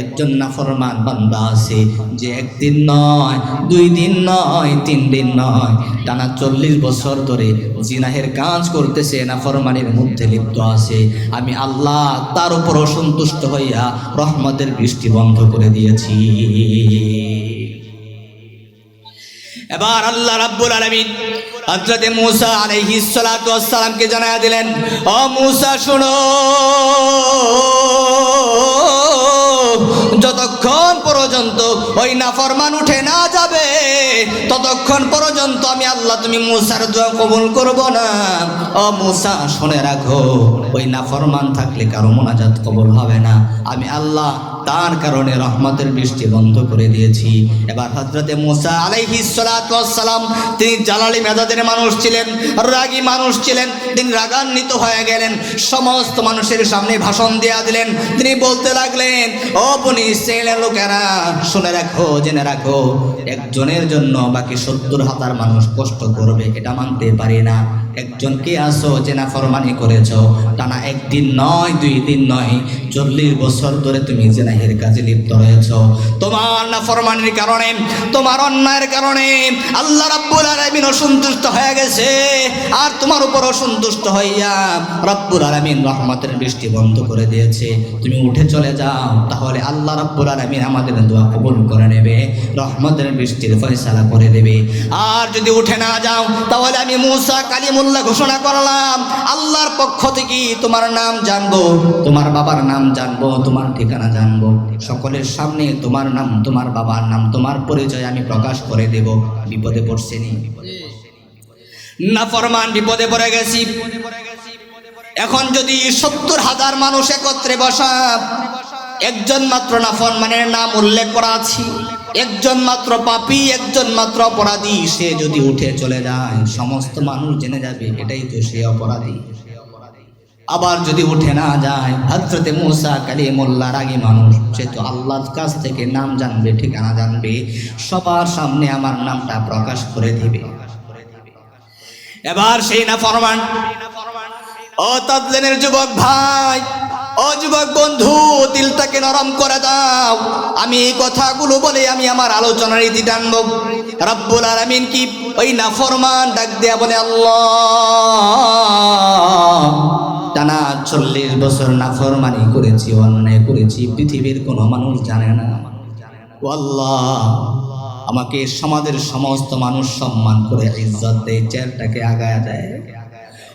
একজন নাফরমান বান্দা আছে, যে একদিন নয়, ২ দিন নয়, ৩ দিন নয়, টানা ৪০ বছর ধরে জিনাহের কাজ করতেছে, নাফরমানির মধ্যে লিপ্ত আছে। আমি আল্লাহ তার উপর অসন্তুষ্ট হইয়া রহমতের বৃষ্টি বন্ধ করে দিয়েছি। এবার আল্লাহ রাব্বুল আলামিন হযরতে মূসা আলাইহিস সালাতু ওয়াস সালামকে জানায়া দিলেন, ও মূসা শোনো, যতক্ষণ পর্যন্ত ওই নাফরমান উঠে না যাবে ততক্ষণ পর্যন্ত আমি আল্লাহ তুমি মূসার দোয়া কবুল করব না। ও মূসা শুনে রাখো, ওই নাফরমান থাকলে কারো মুনাজাত কবুল হবে না। আমি আল্লাহ তার কারণে রহমতের বৃষ্টি বন্ধ করে দিয়েছি। এবার হযরতে মূসা আলাইহিস সালাতু ওয়াস সালাম তিনি জালালি মেজাজের মানুষ ছিলেন, রাগী মানুষ ছিলেন, তিনি রাগান্বিত হয়ে গেলেন, সমস্ত মানুষের সামনে ভাষণ দেয়া দিলেন। তিনি বলতে লাগলেন, ও বনি ইসরাঈলের লোকেরা শুনে রাখো, জেনে রাখো, একজনের জন্য বাকি ৭০,০০০ মানুষ কষ্ট করবে এটা মানতে পারি না। একজনকে আসো যে নাফরমানি করেছো, টানা একদিন নয়, ২ দিন নয়, ৪০ বছর ধরে তুমি জিনাহের কাজে লিপ্ত রয়েছ। তোমার নাফরমানির কারণে, তোমার অন্যায়ের কারণে আল্লাহ রাব্বুল আলামিন অসন্তুষ্ট হয়ে গেছে, আর তোমার উপর অসন্তুষ্ট হইয়া রাব্বুল আলামিন রহমতের বৃষ্টি বন্ধ করে দিয়েছে। তুমি উঠে চলে যাও, তাহলে আল্লাহ রাব্বুল আলামিন আমাদের দোয়া কবুল করে নেবে, রহমতের বৃষ্টির ফয়সালা করে দেবে। আর যদি উঠে না যাও তাহলে আমি মূসা কালিমুল্লাহ ঘোষণা করলাম, আল্লাহর পক্ষ থেকে তোমার নাম জানবো, তোমার বাবার নাম জানবো, তোমার ঠিকানা জানবো, সকলের সামনে তোমার নাম, তোমার বাবার নাম, তোমার পরিচয় আমি প্রকাশ করে দেব। বিপদে পড়ছেনি, নাফরমান বিপদে পড়ে গেছি। এখন যদি ৭০,০০০ মানুষ একত্রে বসা, একজন মাত্র নাফরমানের নাম উল্লেখ করা আছে, একজন মাত্র পাপী, একজন মাত্র অপরাধী, সে যদি উঠে চলে যায় সমস্ত মানুষ জেনে যাবে এটাই তো সে অপরাধী। আবার যদি উঠে না যায়, হযরতে মূসা কালিমুল্লাহ রাগী মানুষ, সে তো আল্লাহর কাছ থেকে নাম জানবে, ঠিকানা জানবে, সবার সামনে আমার নামটা প্রকাশ করে দিবে। এবার সেই নাফরমান, ও তাদলেনের যুবক ভাই, ও যুবক বন্ধু, দিলটাকে নরম করে দাও। আমি এই কথাগুলো বলে আমি আমার আলোচনার ইতি টানব। রব্বুল আলামিন কি ওই নাফরমান ডাক দেয়া বলে, আল্লাহ টানা 40 বছর নাফরমানি করেছি, অন্যায় করেছি, পৃথিবীর কোনো মানুষ জানে না। ও আল্লাহ, আমাকে সমাজের সমস্ত মানুষ সম্মান করে ইজ্জত দেয়, চেয়ারটাকে আগায় দেয়।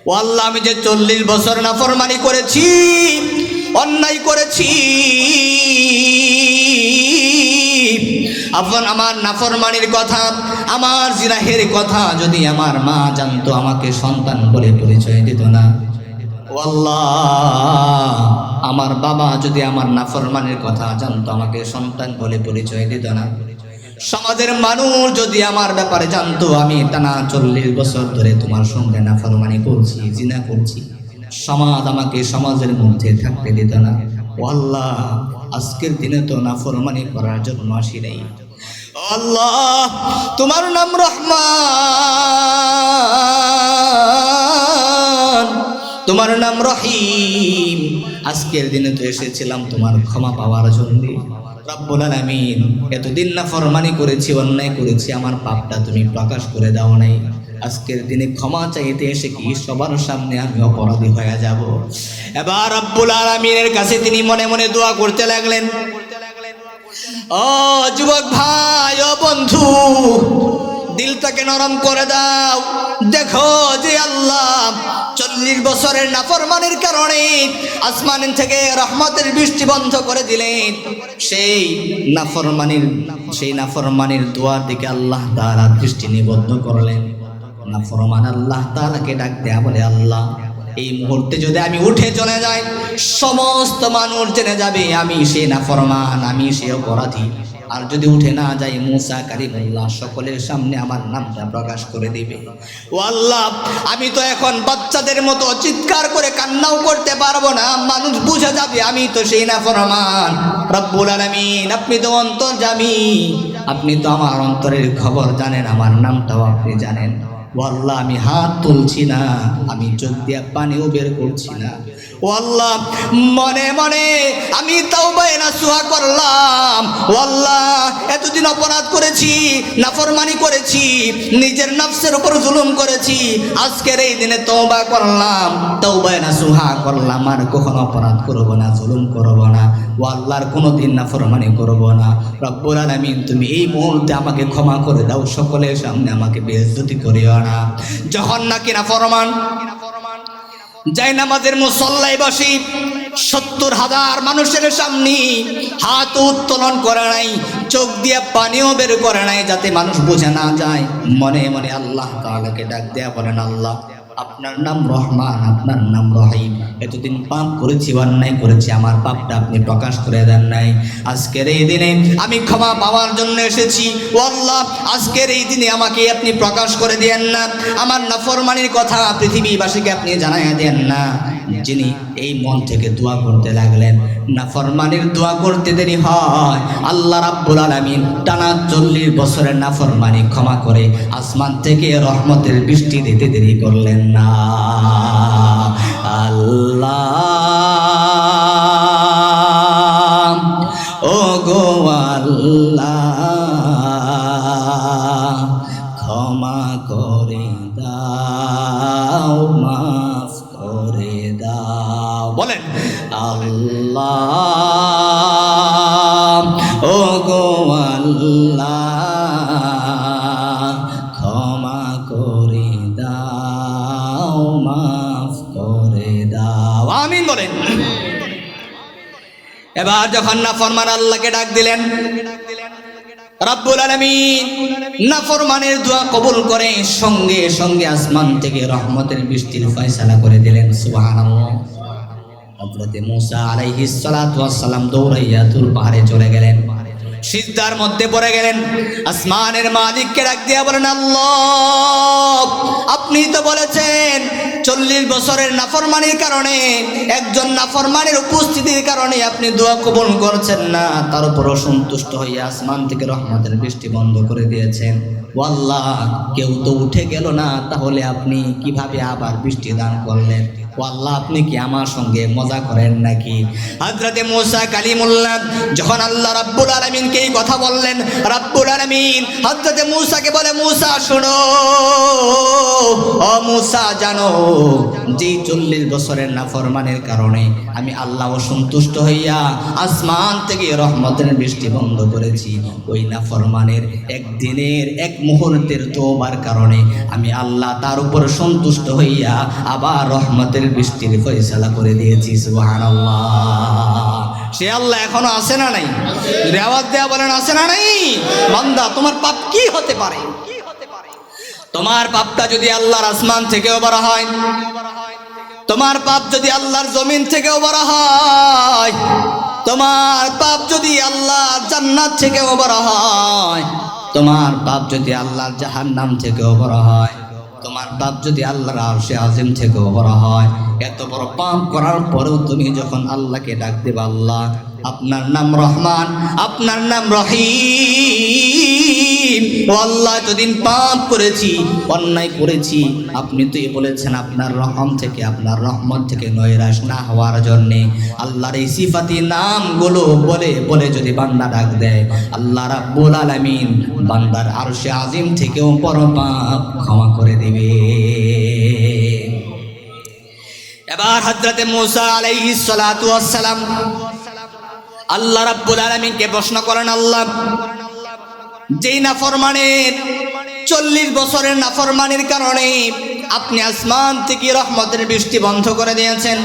ও আল্লাহ, আমি যে 40 বছর নাফরমানি করেছি, অন্যায় করেছি, আমার নাফরমানির কথা, আমার জিনাহের কথা যদি আমার মা জানতো, আমাকে সন্তান বলে পরিচয় দিত না। ও আল্লাহ, আমার বাবা যদি আমার নাফরমানির কথা জানতো, আমাকে সন্তান বলে পরিচয় দিত না। সমাজের মানুষ যদি আমার ব্যাপারে জানতো, আমি টানা 40 বছর ধরে তোমার সঙ্গে নাফরমানি করছি, জিনা করছি, সমাজ আমাকে সমাজের মধ্যে থাকতে দিত না। ও আল্লাহ, আজকের দিনে তো নাফরমানি করার জন্য আসি নাই। ও আল্লাহ, তোমার নাম রহমান, তোমার নাম রহিম, আজকের দিনে তো এসেছিলাম তোমার ক্ষমা পাওয়ার জন্য। রব্বুল আলামিন, এতদিন নাফরমানি করেছি, অন্যায় করেছি, আমার পাপটা তুমি প্রকাশ করে দাও নাই। আজকের দিনে ক্ষমা চাইতে এসে কি সবার সামনে আমি অপরাধী হয়ে যাব? এবার রব্বুল আলামিনের কাছে তিনি মনে মনে দোয়া করতে লাগলেন। ও যুবক ভাই, ও বন্ধু, দিলটাকে নরম করে দাও। দেখো যে আল্লাহ 40 বছরের নাফরমানির কারণে আসমান থেকে রহমতের বৃষ্টি বন্ধ করে দিলেন। সেই নাফরমানির দোয়ার দিকে আল্লাহ তাআলা দৃষ্টি নিবদ্ধ করলেন। নাফরমান আল্লাহ তাআলাকে ডাক দেয়া বলে, আল্লাহ, এই মুহূর্তে যদি আমি উঠে চলে যাই, সমস্ত মানুষ জেনে যাবে আমি সেই নাফরমান, আমি সেই অপরাধী। আর যদি উঠে না যাই, মুসা কালিমুল্লাহ সকলের সামনে আমার নামটা প্রকাশ করে দিবে। ও আল্লাহ, আমি তো এখন বাচ্চাদের মতো চিৎকার করে কান্নাও করতে পারবো না, মানুষ বুঝে যাবে আমি তো সেই নাফরমান। রব্বুল আলামিন, আপনি তো অন্তর্যামী, আপনি তো আমার অন্তরের খবর জানেন, আমার নামটাও আপনি জানেন। ও আল্লাহ, আমি হাত তুলছি না, আমি চোখ দিয়ে পানিও বের করছি না। ও আল্লাহ, মনে মনে আমি তাওবা নাসুহা করলাম। ও আল্লাহ, এতদিন অপরাধ করেছি, নাফরমানি করেছি, নিজের নফসের উপর জুলুম করেছি, আজকের এই দিনে তওবা করলাম, তাওবা নাসুহা করলাম, আর কখনো অপরাধ করব না, জুলুম করব না। ও আল্লাহর কোনোদিন নাফরমানি করব না। রব্বুল আলামিন, তুমি এই মুহূর্তে আমাকে ক্ষমা করে দাও, সকলের সামনে আমাকে বেইজ্জতি করিও না। যখন নাকি নাফরমান যাই নামাজের মুসল্লায় বসি, 70,000 মানুষের সামনে হাত উত্তোলন করে নাই, চোখ দিয়ে পানিও বের করে নাই, যাতে মানুষ বুঝে না যায়। মনে মনে আল্লাহ তাআলাকে ডাক দেয়া বলেন, আল্লাহ, আপনার নাম রহমান, আপনার নাম রহিম, এতদিন পাপ করেছি, অন্যায় করেছি, আমার পাপটা আপনি প্রকাশ করে দেন নাই। আজকের এই দিনে আমি ক্ষমা পাওয়ার জন্য এসেছি। ও আল্লাহ, আজকের এই দিনে আমাকে আপনি প্রকাশ করে দেন না, আমার নাফরমানির কথা পৃথিবীবাসীকে আপনি জানাইয়া দেন না। যিনি এই মন থেকে দোয়া করতে লাগলেন, নাফরমানির দোয়া করতে দেরি হয়, আল্লাহ রাব্বুল আলামিন টানা 40 বছরের নাফরমানি ক্ষমা করে আসমান থেকে রহমতের বৃষ্টি দিতে দেরি করলেন না। আল্লাহ, ও গো আল্লাহ, ক্ষমা করে দাও, মাফ করে দাও। বলেন, আল্লাহ, ও গো আল্লাহ, ক্ষমা করে দাও, মাফ করে দাও। আমিন বলেন। এবার যখন নাফরমান আল্লাহকে ডাক দিলেন, রব্বুল আলামিন নাফরমানের দোয়া কবুল করে সঙ্গে সঙ্গে আসমান থেকে রহমতের বৃষ্টির ফয়সালা করে দিলেন। সুবহানাল্লাহ। হযরত মুসা আলাইহিস সালাতু ওয়াস সালাম দৌড়াইয়া তুর পাহাড়ে চলে গেলেন, সিজদার মধ্যে পড়ে গেলেন, আসমানের মালিককে ডাক দিয়া বলেন, আল্লাহ, আপনি তো বলেছেন 40 বছরের নাফরমানির কারণে, একজন নাফরমানের উপস্থিতির কারণে আপনি দোয়া কবুল করছেন না, তার উপর অসন্তুষ্ট হয়ে আসমান থেকে রহমতের বৃষ্টি বন্ধ করে দিয়েছেন। ও আল্লাহ, কেউ তো উঠে গেল না, তাহলে আপনি কিভাবে আবার বৃষ্টি দান করলেন? ও আল্লাহ আপনি কি আমার সঙ্গে মজা করেন নাকি? হযরতে মূসা কালিমুল্লাহ যখন আল্লাহ রাব্বুল আলামিনকে এই কথা বললেন, রাব্বুল আলামিন হযরতে মূসাকে বলে, মূসা শোনো, ও মূসা জানো যে 40 বছরের নাফরমানের কারণে আমি আল্লাহ অসন্তুষ্ট হইয়া আসমান থেকে রহমতের বৃষ্টি বন্ধ করেছি। ওই নাফরমানের একদিনের এক মুহূর্তের তওবার কারণে আমি আল্লাহ তার উপর সন্তুষ্ট হইয়া আবার রহমতের বৃষ্টির ফয়সালা করে দিয়েছি। সুবহানাল্লাহ। সে আল্লাহ এখনো আছে না নাই? রেওয়াজ দেয়া বলেন আছে না নাই? বান্দা তোমার পাপ কি হতে পারে? তোমার পাপটা যদি আল্লাহর আসমান থেকেও বড় হয়, তোমার পাপ যদি আল্লাহর জমিন থেকেও বড় হয়, তোমার পাপ যদি আল্লাহর জান্নাত থেকেও বড় হয়, তোমার পাপ যদি আল্লাহর জাহান্নাম থেকেও বড় হয়, তোমার পাপ যদি আল্লাহর আরশে আজিম থেকেও বড় হয়, এত বড় পাপ করার পরেও তুমি যখন আল্লাহকে ডাক দেবে, আল্লাহ আপনার নাম রহমান, আপনার নাম রহিম, ও আল্লাহ এতদিন পাপ করেছি, অন্যায় করেছি, আপনি তো বলেছেন আপনার রহম থেকে, আপনার রহমত থেকে নৈরাশ না হওয়ার জন্যে আল্লাহর এই সিফাতি নামগুলো বলে বলে যদি বান্দা ডাক দেয়, আল্লাহ রাব্বুল আলামিন বান্দার আরশে আজিম থেকেও বড় পাপ ক্ষমা করে দিবে। এবার হযরতে মূসা আলাইহিস সালাতু ওয়াস সালাম আল্লাহ রাব্বুল আলামিনকে প্রশ্ন করেন, আল্লাহ যেই নাফরমানের 40 বছরের নাফরমানির কারণে আপনি আসমান থেকে রহমতের বৃষ্টি বন্ধ করে দিয়েছেন,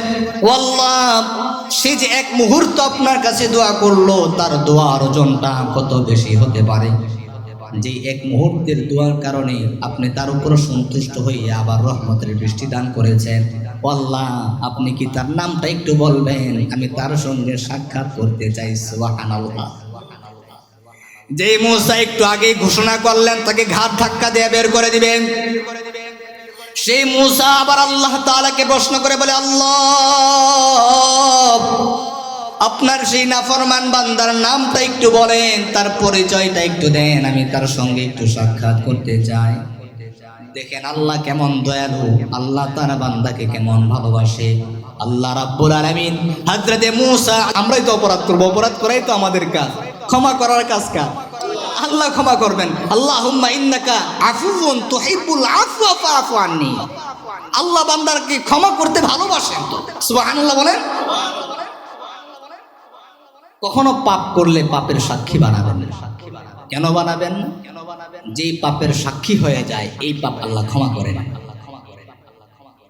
ও আল্লাহ সে যে এক মুহূর্ত আপনার কাছে দোয়া করলো, তার দোয়ার ওজনটা কত বেশি হতে পারে? যে এক মুহূর্তের দোয়ার কারণে আপনি তার উপর সন্তুষ্ট হয়ে আবার রহমতের বৃষ্টি দান করেছেন। আল্লাহ আপনি কি তার নামটা একটু বলবেন, আমি তার সঙ্গে সাক্ষাৎ করতে চাই। সুবহানাল্লাহ। যে মূসা একটু আগে ঘোষণা করলেন তাকে ঘাট ধাক্কা দিয়ে বের করে দিবেন, সেই মূসা আবার আল্লাহ তাআলাকে প্রশ্ন করে বলে, আল্লাহ আপনার সেই নাফরমান বান্দার নামটা একটু বলেন, তার পরিচয়টা একটু দেন, আমি তার সঙ্গে একটু সাক্ষাৎ করতে চাই। দেখেন আল্লাহ কেমন দয়ালু, আল্লাহ তার বান্দাকে কেমন ভালোবাসে। আল্লাহ রাব্বুল আলামিন হযরতে মূসা, আমরাই তো অপরাধ করব, অপরাধ করাই তো আমাদের কাজ, ক্ষমা করার কাজ কার? আল্লাহ ক্ষমা করবেন। আল্লাহুম্মা ইন্নাকা আফুউন তুহিব্বুল আফওয়া ফাআফু আন্নী। আল্লাহ বান্দাকে ক্ষমা করতে ভালোবাসেন তো। সুবহানাল্লাহ বলেন। কখনো পাপ করলে পাপের সাক্ষী বানাবেন না। কেন বানাবেন না? যেই পাপের সাক্ষী হয়ে যায় এই পাপ আল্লাহ ক্ষমা করেন।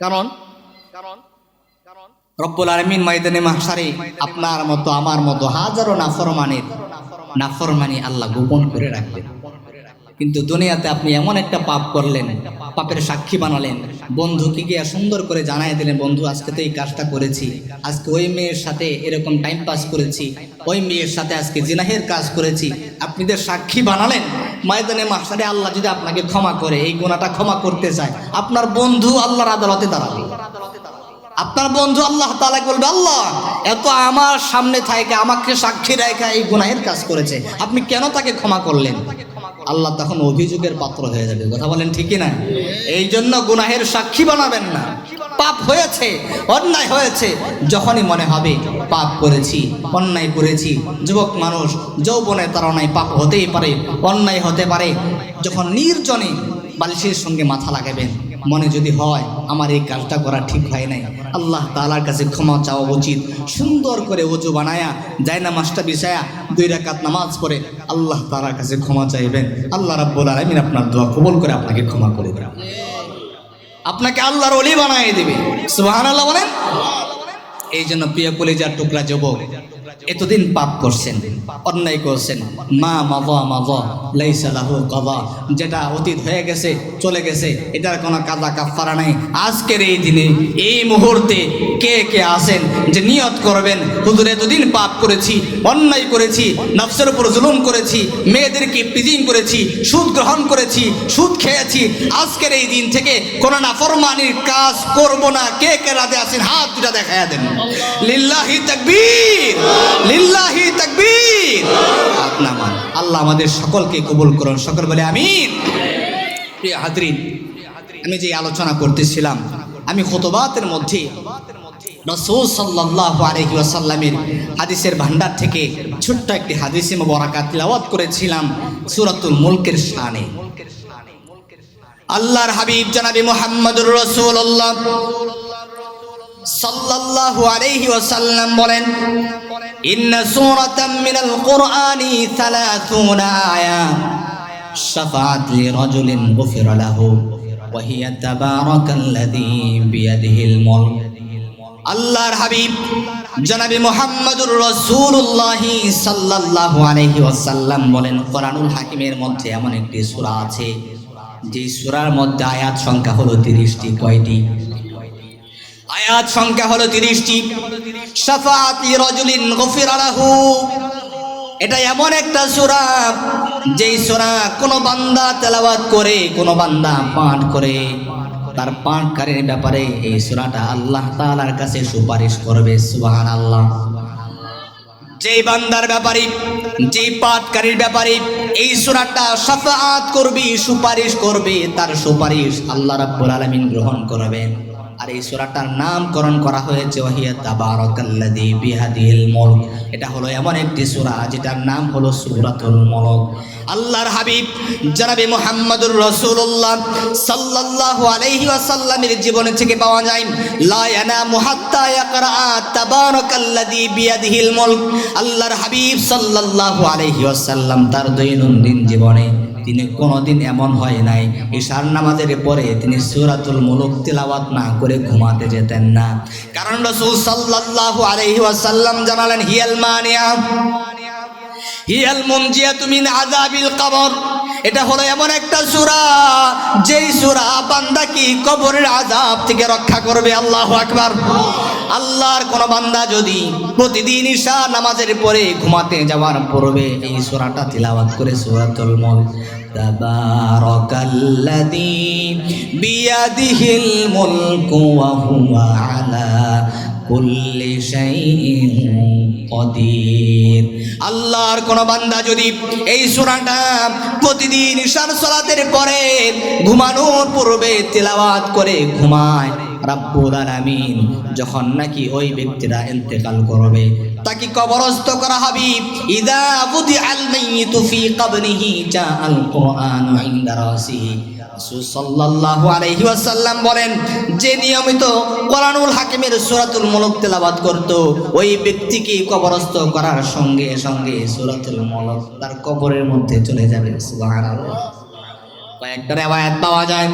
কারণ রব্বুল আলামিন ময়দানে মাহশারে আপনার মতো আমার মতো হাজারো নাফরমানি আল্লাহ গোপন করে রাখবেন। কিন্তু দুনিয়াতে আপনি এমন একটা পাপ করলেন, পাপের সাক্ষী বানালেন, বন্ধুকে গিয়ে সুন্দর করে জানাই দিলেন, বন্ধু আজকে তো এই কাজটা করেছি, আজকে ওই মেয়ের সাথে এরকম টাইম পাস করেছি, ওই মেয়ের সাথে আজকে জিনাহের কাজ করেছি, আপনাদের সাক্ষী বানালেন। ময়দানে মাহশারে আল্লাহ যদি আপনাকে ক্ষমা করে, এই গুনাহটা ক্ষমা করতে চায়, আপনার বন্ধু আল্লাহর আদালতে দাঁড়াবে। আপনার বন্ধু আল্লাহ তাআলা বলবে, আল্লাহ এত আমার সামনে থেকে আমাকে সাক্ষী রেখে এই গুনাহের কাজ করেছে, আপনি কেন তাকে ক্ষমা করলেন? আল্লাহ তখন অভিযোগের পাত্র হয়ে যাবে। কথা বলেন ঠিক না? এই জন্য গুনাহের সাক্ষী বানাবেন না। পাপ হয়েছে, অন্যায় হয়েছে, যখনই মনে হবে পাপ করেছি, অন্যায় করেছি, যুবক মানুষ যৌবনে তাড়নায় পাপ হতেই পারে, অন্যায় হতে পারে, যখন নির্জনে বালিশের সঙ্গে মাথা লাগাবেন, মনে যদি হয় আমার এই কাজটা করা ঠিক হয় নাই, আল্লাহ তাআলার কাছে ক্ষমা চাওয়া উচিত। সুন্দর করে ওযু বানায়া জায়নামাজটা বিছায়া 2 রাকাত নামাজ পড়ে আল্লাহ তাআলার কাছে ক্ষমা চাইবেন। আল্লাহ রাব্বুল আলামিন আপনার দোয়া কবুল করে আপনাকে ক্ষমা করে দেবেন, আপনাকে আল্লাহর ওলি বানিয়ে দিবে। সুবহানাল্লাহ বলেন। এই জন্য প্রিয় কলিজার টুকরা যুবক, এতদিন পাপ করছেন, অন্যায় করছেন, মা মাযা লাইসা লাহু কাযা, যেটা অতীত হয়ে গেছে চলে গেছে, এটার কোনো কাযা কাফারা নাই। আজকের এই দিনে এই মুহূর্তে কে কে আছেন যে নিয়ত করবেন, হুজুর এতদিন পাপ করেছি, অন্যায় করেছি, নফসের উপর জুলুম করেছি, মেয়েদেরকে প্রিজিং করেছি, সুদ গ্রহণ করেছি, সুদ খেয়েছি, আজকের এই দিন থেকে কোনো নাফরমানির কাজ করব না। কে কে রাতে আছেন হাত দুটা দেখায়া দেন। লিল্লাহি তাকবীর, লিল্লাহি তাকবীর। আপনার আল্লাহ আমাদের সকলকে কবুল করুন, সকল বলে আমিন। প্রিয় হাজরিন, আমি যে আলোচনা করতেছিলাম, আমি খুতবাতের মধ্যে রাসূল সাল্লাল্লাহু আলাইহি ওয়াসাল্লামের হাদিসের ভান্ডার থেকে ছোট্ট একটি হাদিসে মুবারাকা তিলাওয়াত করেছিলাম সূরাতুল মুলকের শানে। আল্লাহর হাবিব জনাবে মুহাম্মদুর রাসূলুল্লাহ সাল্লাল্লাহু আলাইহি ওয়াসাল্লাম বলেন, ইন্না সূরাতাম মিনাল কুরআনি 30 আয়া শাফাআত লিরাজুলিন গুফিরা লাহু ওয়া হিয়া তাবারাকাল্লাযী বিয়াদিহিল মুলক। আল্লাহর হাবিব জনাবে মুহাম্মদুর রাসূলুল্লাহ সাল্লাল্লাহু আলাইহি ওয়াসাল্লাম বলেন, কোরআনুল হাকিমের মধ্যে এমন একটি সূরা আছে যে সূরার মধ্যে আয়াত সংখ্যা হলো 30টি। কয়টি? আয়াত সংখ্যা হলো 30টি। শাফাআত লিরাজুলিন গুফিরা লাহু, এটা এমন একটা সূরা যেই সূরা কোন বান্দা তেলাওয়াত করে, কোন বান্দা পাঠ করে, তার পাঠকারীর ব্যাপারে এই সূরাটা আল্লাহ তাআলার কাছে সুপারিশ করবে। সুবহানাল্লাহ। যেই বান্দার ব্যাপারে, যেই পাঠকারীর ব্যাপারে এই সূরাটা শাফাআত করবে, সুপারিশ করবে, তার সুপারিশ আল্লাহ রাব্বুল আলামিন গ্রহণ করবেন। আর এই সূরাটার নামকরণ করা হয়েছে ওয়াহিয়া তাবারাকাল্লাযী বিয়াদিহিল মুলক। এটা হলো এমন একটি সূরা যেটার নাম হলো সূরাতুল মুলক। আল্লাহর হাবিব জনাবে মুহাম্মদুর রাসূলুল্লাহ সাল্লাল্লাহু আলাইহি ওয়াসাল্লামের জীবনে থেকে পাওয়া যায়, লা ইয়ানামু হাত্তা ইয়াকরা তাবারাকাল্লাযী বিয়াদিহিল মুলক। আল্লাহর হাবিব সাল্লাল্লাহু আলাইহি ওয়াসাল্লাম তার দৈনন্দিন জীবনে তিনি কোনোদিন এমন হয় নাই ইশার নামাজের পরে তিনি সূরাতুল মুলক তিলাওয়াত না করে ঘুমাতে যেতেন না। কারণ রাসূল সাল্লাল্লাহু আলাইহি ওয়াসাল্লাম জানালেন, হিয়াল মানিয়া হিয়াল মুনজিয়াতু মিন আযাবিল কবর। এটা হলো এমন একটা সূরা যেই সূরা বান্দাকে কবরের আযাব থেকে রক্ষা করবে। আল্লাহু আকবার। আল্লাহর কোন বান্দা যদি প্রতিদিন ঈশা নামাজের পরে ঘুমাতে যাওয়ার পূর্বে এই সূরাটা তিলাওয়াত করে সূরাতুল মুলক, তাবারাকাল্লাযী বিয়াদিহিল মুলকু ওয়া হুয়া আলা কুল্লি শাইইন কাদির। আল্লাহর কোন বান্দা যদি এই সূরাটা প্রতিদিন ঈশার সালাতের পরে ঘুমানোর পূর্বে তিলাওয়াত করে ঘুমায়, রাব্বুল আলামিন যখন নাকি ওই ব্যক্তিরা ইন্তেকাল করবে, তাকে কবরস্থ করা হবে, ইযা বুদিআল মাইয়িতু ফি কবরিহি জাআল কুরআনু ইনদা রাসিহি। রাসূল সাল্লাল্লাহু আলাইহি ওয়াসাল্লাম বলেন, যে নিয়মিত কোরআনুল হাকিমের সূরাতুল মুলক তেলাওয়াত করত, ওই ব্যক্তিকে কবরস্থ করার সঙ্গে সঙ্গে সূরাতুল মুলক তার কবরের মধ্যে চলে যাবে। সুবহানাল্লাহ। কয়েকটা রিওয়ায়াত পাওয়া যায়,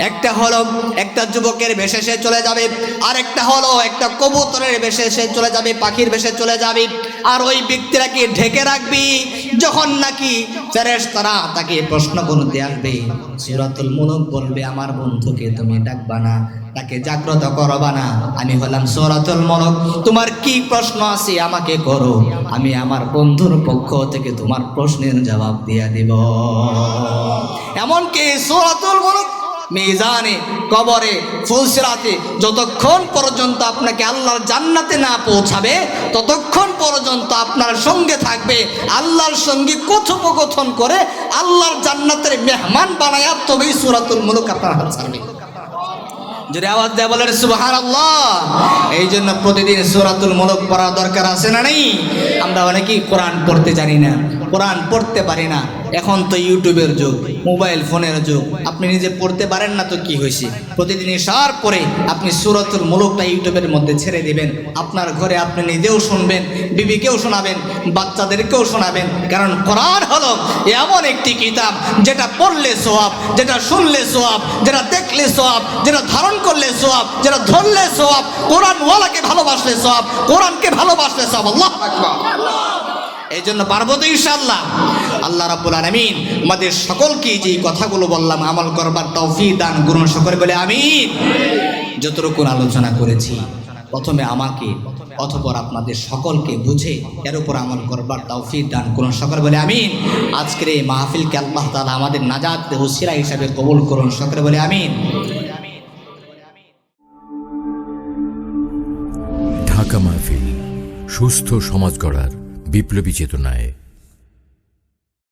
একটা হলো একটা যুবকের বেশে সে চলে যাবে, আর একটা হলো একটা কবুতরের বেশে সে চলে যাবে, পাখির বেশে চলে যাবে, আর ওই ব্যক্তিটাকে ঢেকে রাখবি। যখন নাকি ফেরেশতারা তাকে প্রশ্ন করতে আসবে, সূরাতুল মুলক বলবে, আমার বন্ধুকে তুমি ডাকবা না, তাকে জাগ্রত করবা না, আমি হলাম সূরাতুল মুলক, তোমার কি প্রশ্ন আছে আমাকে করো, আমি আমার বন্ধুর পক্ষ থেকে তোমার প্রশ্নের জবাব দিয়ে দিব। এমনকি সূরাতুল মুলক মিজানে, কবরে, ফুলসিরাতে যতক্ষণ পর্যন্ত আপনাকে আল্লাহর জান্নাতে না পৌঁছাবে ততক্ষণ পর্যন্ত আপনার সঙ্গে থাকবে। আল্লাহর সঙ্গে কথোপকথন করে আল্লাহর জান্নাতের মেহমান বানায়া তবেই সূরাতুল মুলক আপনার হাত ছাড়বে। যদি আওয়াজ দেয় বলেন সুবহানাল্লাহ। এই জন্য প্রতিদিন সূরাতুল মুলক পড়ার দরকার আছে না নেই? আমরা অনেকেই কোরআন পড়তে জানি না, কোরআন পড়তে পারি না। এখন তো ইউটিউবের যুগ, মোবাইল ফোনের যুগ, আপনি নিজে পড়তে পারেন না তো কি হয়েছে? প্রতিদিন ইশার পরে আপনি সূরাতুল মুলকটা ইউটিউবের মধ্যে ছেড়ে দিবেন, আপনার ঘরে আপনি নিজেও শুনবেন, বিবিকেও শোনাবেন, বাচ্চাদেরকেও শোনাবেন। কারণ কোরআন হলো এমন একটি কিতাব যেটা পড়লে সওয়াব, যেটা শুনলে সওয়াব, যেটা দেখলে সওয়াব, যেটা ধারণ করলে সওয়াব, যেটা ধরলে সওয়াব। কোরআনওয়ালাকে ভালোবাসলে সওয়াব, কোরআনকে ভালোবাসলে সওয়াব। আল্লাহু আকবার। এই জন্য পারবো তো ইনশাআল্লাহ। আল্লাহ রাব্বুল আলামিন আমাদের সকলকে যে কথাগুলো বললাম আমল করবার তৌফিক দান করুন, সকলে বলে আমিন। যতটুকু আলোচনা করেছি প্রথমে আমাকে অতঃপর আপনাদের সকলকে বুঝে এর উপর আমল করবার তৌফিক দান করুন, সকলে বলে আমিন। আজকের এই মাহফিলকে আল্লাহ তাআলা আমাদের নাজাতের ওসিলা হিসাবে কবুল করুন, সকলে বলে আমিন। ঢাকা মাহফিল সুস্থ সমাজ গড়ার বিপ্লবী চেতনায়।